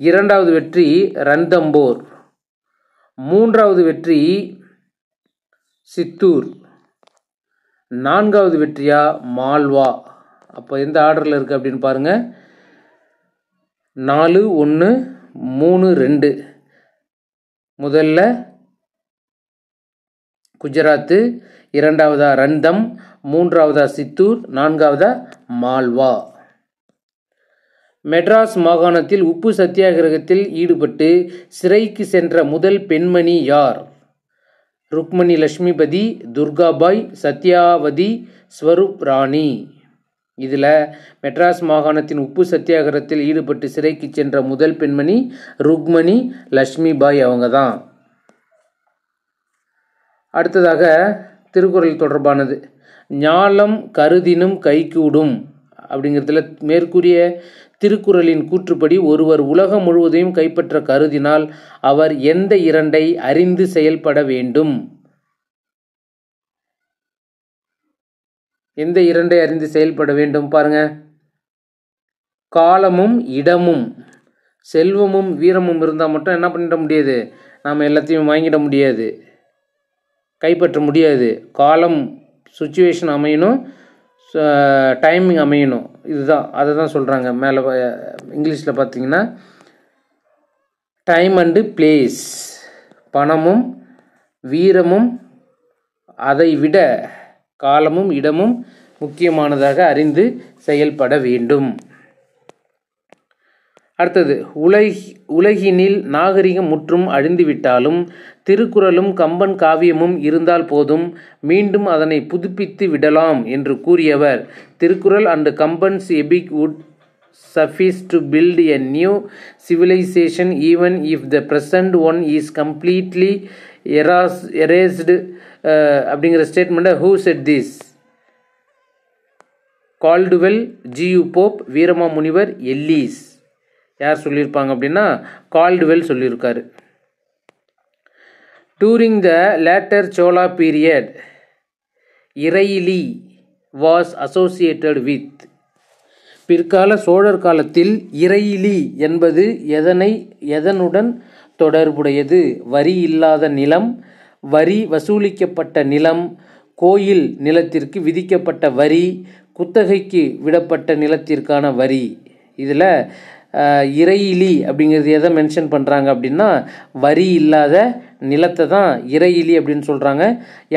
Speaker 1: 2வது வெற்றி ரன்தம்போர். 3வது வெற்றி சித்தூர். 4வது வெற்றியா மால்வா. அப்போ எந்த ஆர்டரில் இருக்குது அப்படின்னு பாருங்கள். 4, 1, 3, 2. முதல்ல குஜராத்து, 2வதா ரன்தம், 3வதா சித்தூர், 4வதா மால்வா. மெட்ராஸ் மாகாணத்தில் உப்பு சத்தியாகிரகத்தில் ஈடுபட்டு சிறைக்கு சென்ற முதல் பெண்மணி யார்? ருக்மணி லட்சுமிபதி, துர்காபாய், சத்யாவதி, ஸ்வரூப் ராணி. இதில் மெட்ராஸ் மாகாணத்தின் உப்பு சத்தியாகிரகத்தில் ஈடுபட்டு சிறைக்கு சென்ற முதல் பெண்மணி ருக்மணி லட்சுமிபாய், அவங்க தான். அடுத்ததாக திருக்குறள் தொடர்பானது. ஞாலம் கருதினும் கைகூடும் அப்படிங்கிறதுல மேற்கூறிய திருக்குறளின் கூற்றுப்படி ஒருவர் உலகம் முழுவதையும் கைப்பற்ற கருதினால் அவர் எந்த 2ஐ அறிந்து செயல்பட வேண்டும்? எந்த 2ஐ அறிந்து செயல்பட வேண்டும் பாருங்க. காலமும் இடமும், செல்வமும் வீரமும் இருந்தால் மட்டும் என்ன பண்ணிட முடியாது? நாம் எல்லாத்தையும் வாங்கிட முடியாது, கைப்பற்ற முடியாது. காலம் சுச்சுவேஷன் அமையணும், டைமிங் அமையணும். இதுதான், அதை தான் சொல்கிறாங்க. மேலே இங்கிலீஷில் பார்த்தீங்கன்னா டைம் அண்டு பிளேஸ். பணமும் வீரமும் அதை விட காலமும் இடமும் முக்கியமானதாக அறிந்து செயல்பட வேண்டும். அடுத்தது, உலகினில் நாகரிகம் முற்றும் அழிந்துவிட்டாலும் திருக்குறளும் கம்பன் காவியமும் இருந்தால் போதும், மீண்டும் அதனை புதுப்பித்து விடலாம் என்று கூறியவர். Thirukkural and Kamban's epic would suffice to build a new civilization even if the present one is completely erased அப்படிங்கிற ஸ்டேட்மெண்ட்டை who said this? Caldwell, GU Pope, Veeramamunivar, Ellis. யார் சொல்லியிருப்பாங்க அப்படின்னா கால்டுவெல் சொல்லியிருக்காரு. During the later Chola period, இறையிலி was associated with. பிற்கால சோழர் காலத்தில் இறையிலி என்பது எதனுடன் தொடர்புடையது? வரி இல்லாத நிலம், வரி வசூலிக்கப்பட்ட நிலம், கோயில் நிலத்திற்கு விதிக்கப்பட்ட வரி, குத்தகைக்கு விடப்பட்ட நிலத்திற்கான வரி. இதில் இறையிலி அப்படிங்கிறது எதை மென்ஷன் பண்ணுறாங்க அப்படின்னா வரி இல்லாத நிலத்தை தான் இறையிலி அப்படின்னு சொல்கிறாங்க.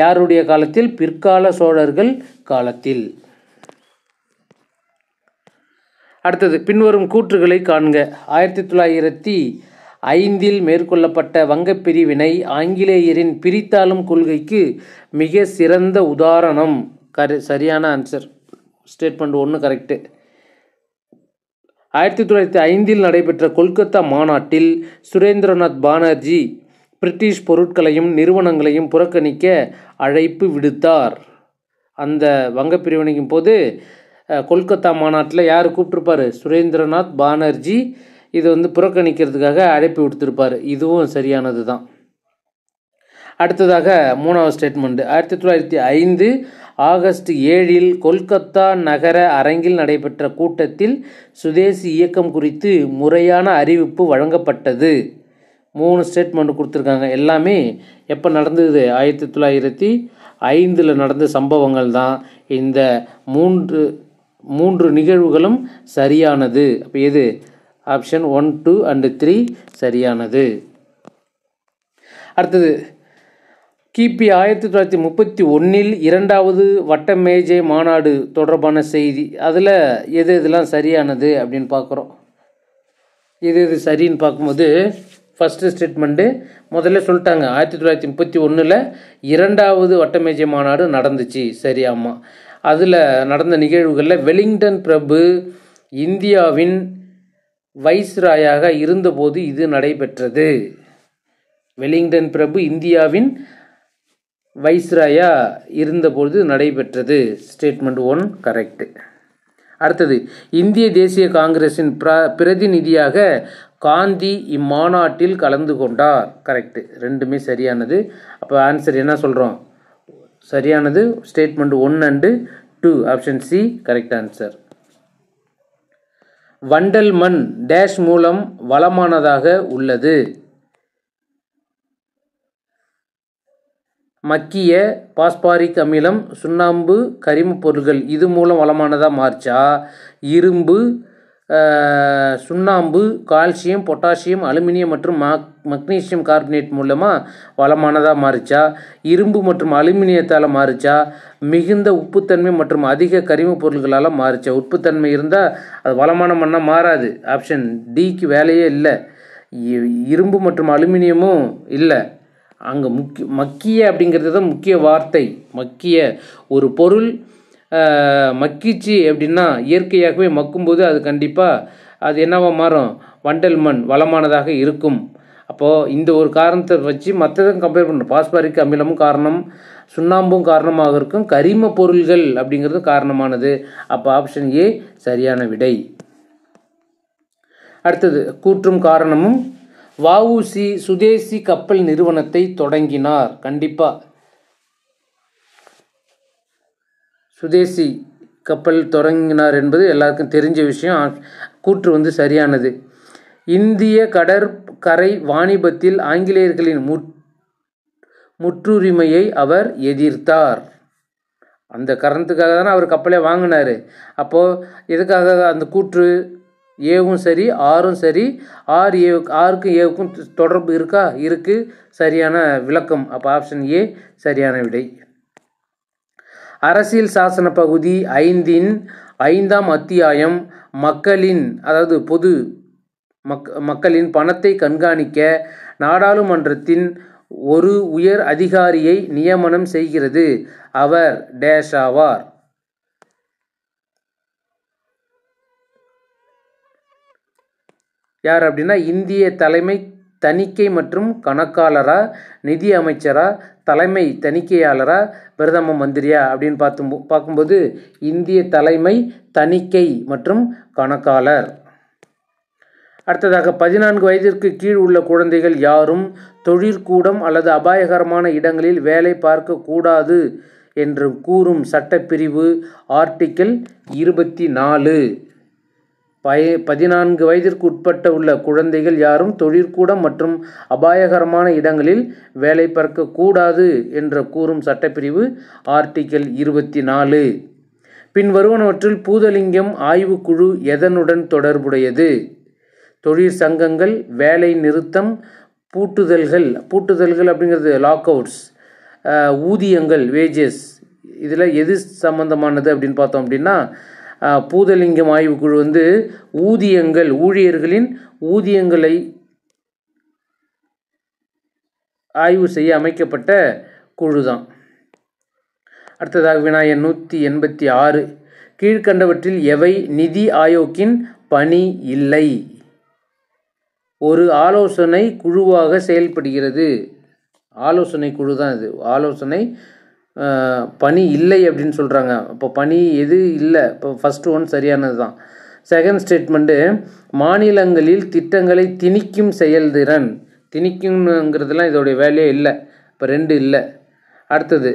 Speaker 1: யாருடைய காலத்தில்? பிற்கால சோழர்கள் காலத்தில். அடுத்தது, பின்வரும் கூற்றுகளை காண்க. 1905 மேற்கொள்ளப்பட்ட வங்கப் பிரிவினை ஆங்கிலேயரின் பிரித்தாளும் கொள்கைக்கு மிக சிறந்த உதாரணம். சரியான ஆன்சர். Statement 1 correct. 1905 நடைபெற்ற கொல்கத்தா மாநாட்டில் சுரேந்திரநாத் பானர்ஜி பிரிட்டிஷ் பொருட்களையும் நிறுவனங்களையும் புறக்கணிக்க அழைப்பு விடுத்தார். அந்த வங்கப் பிரிவினைக்கும் போது கொல்கத்தா மாநாட்டில் யார் கூப்பிட்டுருப்பார்? சுரேந்திரநாத் பானர்ஜி. இது புறக்கணிக்கிறதுக்காக அழைப்பு விடுத்திருப்பார். இதுவும் சரியானது தான். அடுத்ததாக 3வது ஸ்டேட்மெண்ட். 1905 ஆகஸ்ட் 7 கொல்கத்தா நகர அரங்கில் நடைபெற்ற கூட்டத்தில் சுதேசி இயக்கம் குறித்து முறையான அறிவிப்பு வழங்கப்பட்டது. 3 ஸ்டேட்மெண்ட் கொடுத்துருக்காங்க. எல்லாமே எப்போ நடந்தது? 1905 நடந்த சம்பவங்கள் தான். இந்த மூன்று நிகழ்வுகளும் சரியானது. அப்போ எது? ஆப்ஷன் 1, 2 and 3 சரியானது. அடுத்தது, கிபி 1931 2வது வட்டமேஜை மாநாடு தொடர்பான செய்தி. அதில் எது இதெல்லாம் சரியானது அப்படின்னு பார்க்குறோம். எது சரின்னு பார்க்கும்போது, ஃபஸ்ட்டு ஸ்டேட்மெண்ட்டு முதல்ல சொல்லிட்டாங்க, 1931 2வது வட்டமேஜை மாநாடு நடந்துச்சு. சரி, ஆமாம். அதில் நடந்த நிகழ்வுகளில் வெலிங்டன் பிரபு இந்தியாவின் வைஸ்ராயாக இருந்தபோது இது நடைபெற்றது. வெலிங்டன் பிரபு இந்தியாவின் வைஸ்ராயா இருந்தபோது நடைபெற்றது. Statement 1 correct. அடுத்தது, இந்திய தேசிய காங்கிரஸின் பிரதிநிதியாக காந்தி இம்மாநாட்டில் கலந்து கொண்டார். கரெக்டு. ரெண்டுமே சரியானது. அப்போ ஆன்சர் என்ன சொல்கிறோம்? சரியானது statement 1 and 2, option C correct answer. வண்டல் மண் டேஷ் மூலம் வளமானதாக உள்ளது. மக்கிய பாஸ்பாரிக் அமிலம், சுண்ணாம்பு, கரிமப் பொருட்கள் இது மூலம் வளமானதாக மாறிச்சா, இரும்பு, சுண்ணாம்பு, கால்சியம், பொட்டாசியம், அலுமினியம் மற்றும் மக்னீசியம் கார்பனேட் மூலமாக வளமானதாக மாறிச்சா, இரும்பு மற்றும் அலுமினியத்தால் மாறிச்சா, மிகுந்த உப்புத்தன்மை மற்றும் அதிக கரிமப் பொருட்களால் மாறிச்சா? உப்புத்தன்மை இருந்தால் அது வளமான மண்ணாக மாறாது. ஆப்ஷன் டிக்கு வேலையே இல்லை. இரும்பு மற்றும் அலுமினியமும் இல்லை. அங்கே மக்கிய அப்படிங்கிறது தான் முக்கிய வார்த்தை. மக்கிய ஒரு பொருள் மக்கிச்சு அப்படின்னா இயற்கையாகவே மக்கும்போது அது கண்டிப்பாக அது என்னவா மாறும்? வண்டல் மண் வளமானதாக இருக்கும். அப்போது இந்த ஒரு காரணத்தை வச்சு மற்றதும் கம்பேர் பண்ணுறோம். பாஸ்பாரிக் அமிலமும் காரணம், சுண்ணாம்பும் காரணமாக இருக்கும், கரிம பொருள்கள் அப்படிங்கிறது காரணமானது. அப்போ ஆப்ஷன் ஏ சரியான விடை. அடுத்தது, கூற்றும் காரணமும். வ.உ.சி. சுதேசி கப்பல் நிறுவனத்தை தொடங்கினார். கண்டிப்பாக சுதேசி கப்பல் தொடங்கினார் என்பது எல்லாருக்கும் தெரிஞ்ச விஷயம். கூற்று சரியானது. இந்திய கடற்கரை வாணிபத்தில் ஆங்கிலேயர்களின் முற்றுரிமையை அவர் எதிர்த்தார். அந்த காரணத்துக்காக தானே அவர் கப்பலை வாங்கினார். அப்போது எதுக்காக அந்த கூற்று? ஏவும் சரி, ஆரும் சரி. ஆருக்கும் ஏவுக்கும் தொடர்பு இருக்கா? இருக்குது. சரியான விளக்கம். அப்போ ஆப்ஷன் ஏ சரியான விடை. அரசியல் சாசன பகுதி 5 5ஆம் அத்தியாயம் மக்களின், அதாவது பொது மக்களின் பணத்தை கண்காணிக்க நாடாளுமன்றத்தின் ஒரு உயர் அதிகாரியை நியமனம் செய்கிறது. அவர் டேஷ் ஆவார்? யார் அப்படின்னா, இந்திய தலைமை தணிக்கை மற்றும் கணக்காளரா, நிதி அமைச்சரா, தலைமை தணிக்கையாளரா, பிரதம மந்திரியா அப்படின்னு பார்க்கும்போது இந்திய தலைமை தணிக்கை மற்றும் கணக்காளர். அடுத்ததாக, 14 வயதிற்கு கீழ் உள்ள குழந்தைகள் யாரும் தொழிற்கூடம் அல்லது அபாயகரமான இடங்களில் வேலை பார்க்க கூடாது என்று கூறும் சட்டப்பிரிவு ஆர்டிக்கிள் 24. 14 வயதிற்கு உட்பட்ட உள்ள குழந்தைகள் யாரும் தொழிற்கூடம் மற்றும் அபாயகரமான இடங்களில் வேலை பார்க்க கூடாது என்று கூறும் சட்டப்பிரிவு ஆர்டிக்கிள் 24. பின் வருவனவற்றில் பூதலிங்கம் ஆய்வுக்குழு எதனுடன் தொடர்புடையது? தொழிற்சங்கங்கள், வேலை நிறுத்தம், பூட்டுதல்கள் அப்படிங்கிறது லாக் அவுட்ஸ், ஊதியங்கள் வேஜஸ், இதில் எது சம்பந்தமானது அப்படின்னு பார்த்தோம் அப்படின்னா, பூதலிங்கம் ஆய்வுக்குழு ஊதியங்கள், ஊழியர்களின் ஊதியங்களை ஆய்வு செய்ய அமைக்கப்பட்ட குழு தான். அடுத்ததாக வினா எண் 186. கீழ்கண்டவற்றில் எவை நிதி ஆயோக்கின் பணி இல்லை? ஒரு ஆலோசனை குழுவாக செயல்படுகிறது. ஆலோசனை குழு தான் இது. ஆலோசனை பணி இல்லை அப்படின்னு சொல்கிறாங்க. இப்போ பணி எது இல்லை? இப்போ ஃபஸ்ட்டு ஒன் சரியானது தான். செகண்ட் ஸ்டேட்மெண்ட்டு, மாநிலங்களில் திட்டங்களை திணிக்கும் செயல்திறன். திணிக்குங்கிறதுலாம் இதோடைய வேலையே இல்லை. இப்போ 2 இல்லை. அடுத்தது,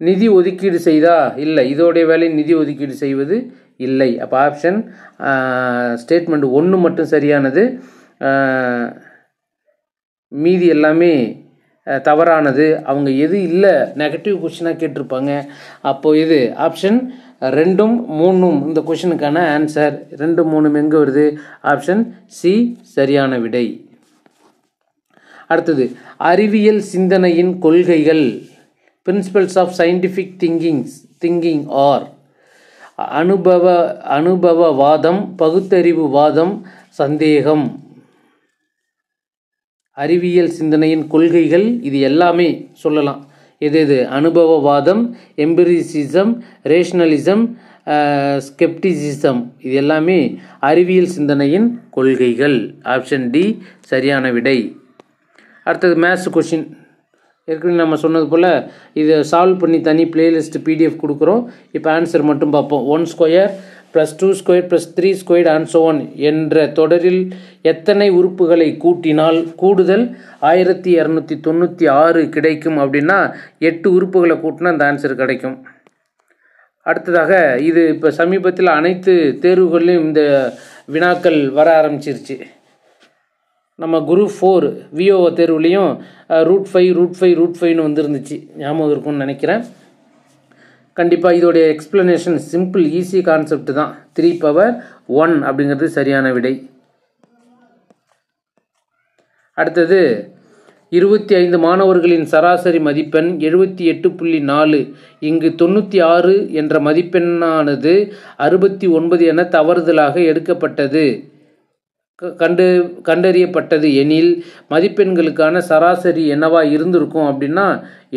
Speaker 1: நிதி ஒதுக்கீடு செய்தா? இல்லை. இதோடைய வேலை நிதி ஒதுக்கீடு செய்வது இல்லை. அப்போ ஆப்ஷன் ஸ்டேட்மெண்ட் 1 மட்டும் சரியானது, மீதி எல்லாமே தவறானது. அவங்க எது இல்லை நெகட்டிவ் கொஷினாக கேட்டிருப்பாங்க. அப்போது இது ஆப்ஷன் 2ம் 3ம் இந்த கொஷினுக்கான ஆன்சர். 2, 3 எங்கே வருது? ஆப்ஷன் சி சரியான விடை. அடுத்தது அறிவியல் சிந்தனையின் கொள்கைகள். Principles of scientific thinking are அனுபவவாதம், பகுத்தறிவுவாதம், சந்தேகம். அறிவியல் சிந்தனையின் கொள்கைகள் இது எல்லாமே சொல்லலாம். எது? அனுபவவாதம், எம்பிரிசிசம், ரேஷனலிசம், ஸ்கெப்டிசிசம். இது எல்லாமே அறிவியல் சிந்தனையின் கொள்கைகள். ஆப்ஷன் டி சரியான விடை. அடுத்தது மேத்ஸ் கொஷின். ஏற்கனவே நம்ம சொன்னது போல் இதை சால்வ் பண்ணி தனி பிளேலிஸ்ட் பிடிஎஃப் கொடுக்குறோம். இப்போ ஆன்சர் மட்டும் பார்ப்போம். 1² + 2² + 3² and so on என்ற தொடரில் எத்தனை உறுப்புகளை கூட்டினால் கூடுதல் 1296 கிடைக்கும் அப்படின்னா 8 உறுப்புகளை கூட்டினா அந்த ஆன்சர் கிடைக்கும். அடுத்ததாக இது இப்போ சமீபத்தில் அனைத்து தேர்வுகள்லையும் இந்த வினாக்கள் வர ஆரம்பிச்சிருச்சு. நம்ம குரூப் 4 விஓ தேர்வுலேயும் √5 வந்துருந்துச்சு, ஞாபகம் இருக்கும்னு நினைக்கிறேன். கண்டிப்பாக இதோடைய எக்ஸ்ப்ளனேஷன் சிம்பிள், ஈஸி கான்செப்ட் தான். 3^1 அப்படிங்கிறது சரியான விடை. அடுத்தது 25 மாணவர்களின் சராசரி மதிப்பெண் 78.4. இங்கு 96 என்ற மதிப்பெண்ணானது 69 என தவறுதலாக எடுக்கப்பட்டது கண்டறியப்பட்டது எனில் மதிப்பெண்களுக்கான சராசரி என்னவா இருந்திருக்கும் அப்படின்னா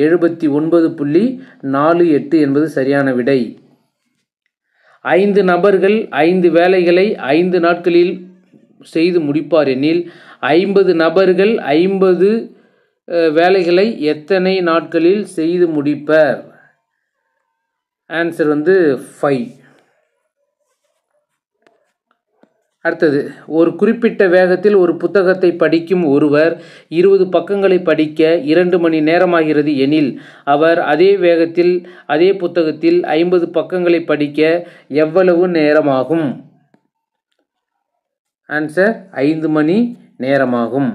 Speaker 1: 79.48 என்பது சரியான விடை. 5 நபர்கள் 5 வேலைகளை 5 நாட்களில் செய்து முடிப்பார் எனில் 50 நபர்கள் 50 வேலைகளை எத்தனை நாட்களில் செய்து முடிப்பர்? ஆன்சர் 5. அடுத்தது ஒரு குறிப்பிட்ட வேகத்தில் ஒரு புத்தகத்தை படிக்கும் ஒருவர் 20 பக்கங்களை படிக்க 2 மணி நேரமாகிறது எனில் அவர் அதே வேகத்தில் அதே புத்தகத்தில் 50 பக்கங்களை படிக்க எவ்வளவு நேரமாகும்? ஆன்சர் 5 மணி நேரமாகும்.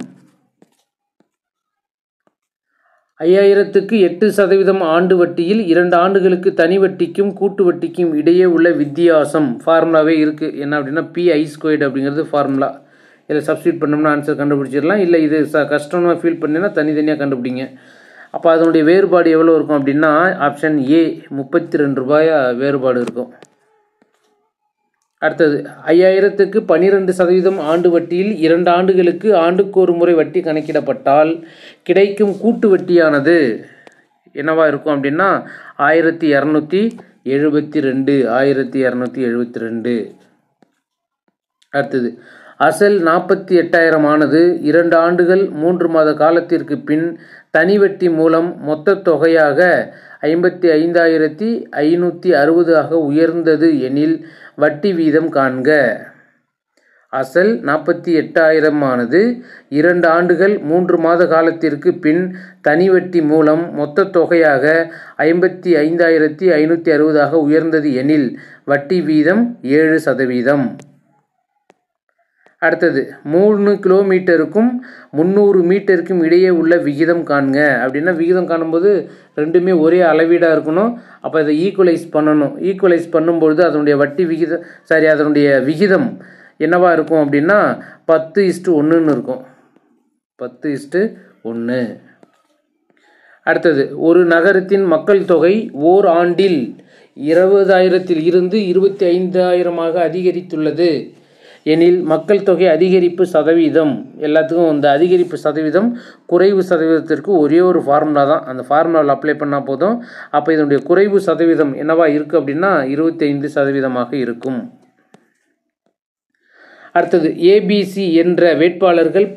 Speaker 1: 5000க்கு 8% ஆண்டு வட்டியில் 2 ஆண்டுகளுக்கு தனி வட்டிக்கும் கூட்டு வட்டிக்கும் இடையே உள்ள வித்தியாசம் ஃபார்முலாவே இருக்குது. என்ன அப்படின்னா PI² அப்படிங்கிறது ஃபார்முலா. இதில் சப்ஸ்டியூட் பண்ணோம்னா ஆன்சர் கண்டுபிடிச்சிடலாம். இல்லை இது கஷ்டமாக ஃபீல் பண்ணினா தனித்தனியாக கண்டுபிடிங்க. அப்போ அதனுடைய வேறுபாடு எவ்வளோ இருக்கும் அப்படின்னா ஆப்ஷன் ஏ ₹32 வேறுபாடு இருக்கும். அடுத்தது 5000க்கு 12% ஆண்டு வட்டியில் 2 ஆண்டுகளுக்கு ஆண்டுக்கு ஒரு முறை வட்டி கணக்கிடப்பட்டால் கிடைக்கும் கூட்டு வட்டியானது என்னவா இருக்கும் அப்படின்னா 1272. அடுத்தது அசல் 48,000 ஆனது 2 ஆண்டுகள் 3 மாத காலத்திற்கு பின் தனி வட்டி மூலம் மொத்த தொகையாக 55,560 ஆக உயர்ந்தது எனில் வட்டி வீதம் காண்க. அசல் 48,000 ஆனது 2 ஆண்டுகள் 3 மாத காலத்திற்கு பின் தனி வட்டி மூலம் மொத்த தொகையாக 55,560 ஆக உயர்ந்தது எனில் வட்டி வீதம் 7%. அடுத்தது 3 கிலோமீட்டருக்கும் 300 மீட்டருக்கும் இடையே உள்ள விகிதம் காண்க அப்படின்னா விகிதம் காணும்போது ரெண்டுமே ஒரே அளவீடாக இருக்கணும். அப்போ இதை ஈக்குவலைஸ் பண்ணணும். ஈக்குவலைஸ் பண்ணும்பொழுது அதனுடைய வட்டி விகிதம் அதனுடைய விகிதம் என்னவா இருக்கும் அப்படின்னா 10:1 இருக்கும். 10:1. அடுத்தது ஒரு நகரத்தின் மக்கள் தொகை ஓர் ஆண்டில் 20,000 இருந்து 25,000 அதிகரித்துள்ளது எனில் மக்கள் தொகை அதிகரிப்பு சதவீதம். எல்லாத்துக்கும் இந்த அதிகரிப்பு சதவீதம் குறைவு சதவீதத்திற்கு ஒரே ஒரு ஃபார்முலா தான். அந்த ஃபார்முலாவில் அப்ளை பண்ணால் போதும். அப்போ இதனுடைய குறைவு சதவீதம் என்னவா இருக்குது அப்படின்னா 25% இருக்கும். அடுத்தது ஏபிசி என்ற வேட்பாளர்கள்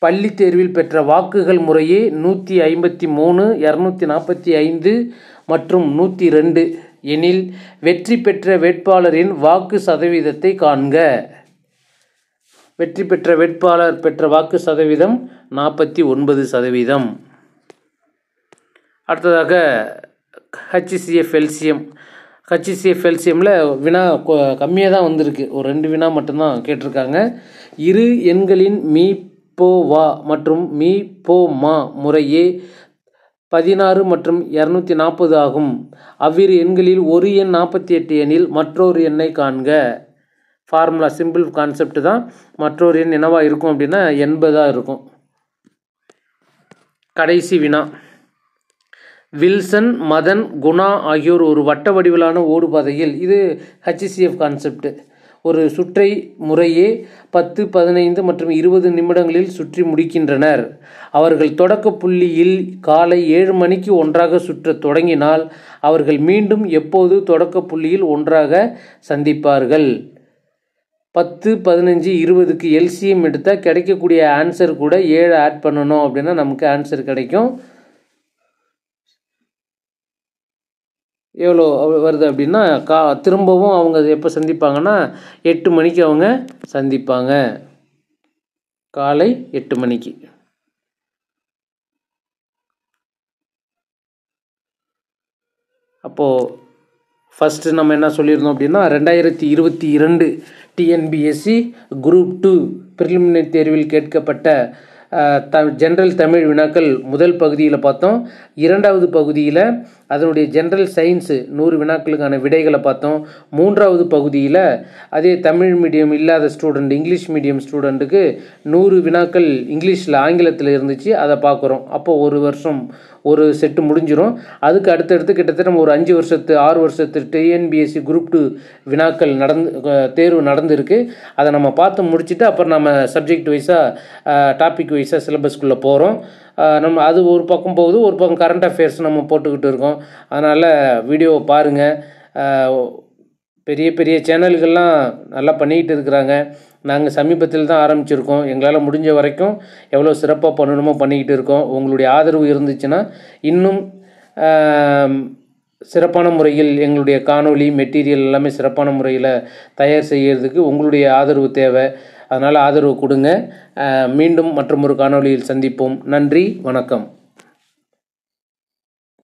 Speaker 1: பள்ளி தேர்வில் பெற்ற வாக்குகள் முறையே 153, 245 மற்றும் 102 எனில் வெற்றி பெற்ற வேட்பாளரின் வாக்கு சதவீதத்தை காண்க. வெற்றி பெற்ற வேட்பாளர் பெற்ற வாக்கு சதவீதம் 49%. அடுத்ததாக HCF எல்சிஎம். HCF எல்சிஎம்மில் வினா கம்மியாக தான் வந்திருக்கு. ஒரு 2 வினா மட்டும்தான் கேட்டிருக்காங்க. இரு எண்களின் மீ போ வா மற்றும் மீ போ மா முறையே 16 மற்றும் 240 ஆகும். அவ்விரு எண்களில் ஒரு எண் 48 எனில் மற்றொரு எண்ணை காண்க. ஃபார்முலா சிம்பிள் கான்செப்ட் தான். மற்றொரு எண் என்னவா இருக்கும் அப்படின்னா 80 இருக்கும். கடைசி வினா. வில்சன், மதன், குணா ஆகியோர் ஒரு வட்ட வடிவிலான ஓடுபாதையில், இது HCF கான்செப்ட், ஒரு சுற்றை முறையே 10, 15 மற்றும் 20 நிமிடங்களில் சுற்றி முடிக்கின்றனர். அவர்கள் தொடக்க புள்ளியில் காலை 7 மணிக்கு ஒன்றாக சுற்றத் தொடங்கினால் அவர்கள் மீண்டும் எப்போது தொடக்க புள்ளியில் ஒன்றாக சந்திப்பார்கள்? 10, 15, 20க்கு எல்சிஎம் எடுத்தால் கிடைக்கக்கூடிய ஆன்சர் கூட 7 ஆட் பண்ணணும் அப்படின்னா நமக்கு ஆன்சர் கிடைக்கும். எவ்வளோ வருது அப்படின்னா திரும்பவும் அவங்க எப்போ சந்திப்பாங்கன்னா 8 மணிக்கு அவங்க சந்திப்பாங்க. காலை 8 மணிக்கு. அப்போது ஃபஸ்ட்டு நம்ம என்ன சொல்லியிருந்தோம் அப்படின்னா 2022 டிஎன்பிஎஸ்சி குரூப் 2 பிரிலிமினரி தேர்வில் கேட்கப்பட்ட ஜென்ரல் தமிழ் வினாக்கள் முதல் பகுதியில் பார்த்தோம். இரண்டாவது பகுதியில் அதனுடைய ஜென்ரல் சயின்ஸு 100 வினாக்களுக்கான விடைகளை பார்த்தோம். மூன்றாவது பகுதியில் அதே தமிழ் மீடியம் இல்லாத ஸ்டூடெண்ட், இங்கிலீஷ் மீடியம் ஸ்டூடெண்ட்டுக்கு 100 வினாக்கள் இங்கிலீஷில் ஆங்கிலத்தில் இருந்துச்சு, அதை பார்க்குறோம். அப்போது ஒரு வருஷம் ஒரு செட்டு முடிஞ்சிடும். அதுக்கு அடுத்தடுத்து கிட்டத்தட்ட நம்ம ஒரு 5 வருஷத்து 6 வருஷத்து டிஎன்பிஎஸ்சி குரூப் 2 வினாக்கள் தேர்வு நடந்திருக்கு. அதை நம்ம பார்த்து முடிச்சுட்டு அப்புறம் நம்ம சப்ஜெக்ட் வைஸாக டாபிக் வைஸாக சிலபஸ்க்குள்ளே போகிறோம். நம்ம அது ஒரு பக்கம் போகுது, ஒரு பக்கம் கரண்ட் அஃபேர்ஸ் நம்ம போட்டுக்கிட்டு இருக்கோம். அதனால் வீடியோவை பாருங்கள். பெரிய பெரிய சேனல்கள்லாம் நல்லா பண்ணிக்கிட்டு இருக்கிறாங்க. நாங்கள் சமீபத்தில் தான் ஆரம்பிச்சிருக்கோம். எங்களால் முடிஞ்ச வரைக்கும் எவ்வளோ சிறப்பாக பண்ணணுமோ பண்ணிக்கிட்டு இருக்கோம். உங்களுடைய ஆதரவு இருந்துச்சுன்னா இன்னும் சிறப்பான முறையில் எங்களுடைய காணொளி மெட்டீரியல் எல்லாமே சிறப்பான முறையில் தயார் செய்கிறதுக்கு உங்களுடைய ஆதரவு தேவை. அதனால் ஆதரவு கொடுங்க. மீண்டும் மற்றொரு காணொளியில் சந்திப்போம். நன்றி, வணக்கம்.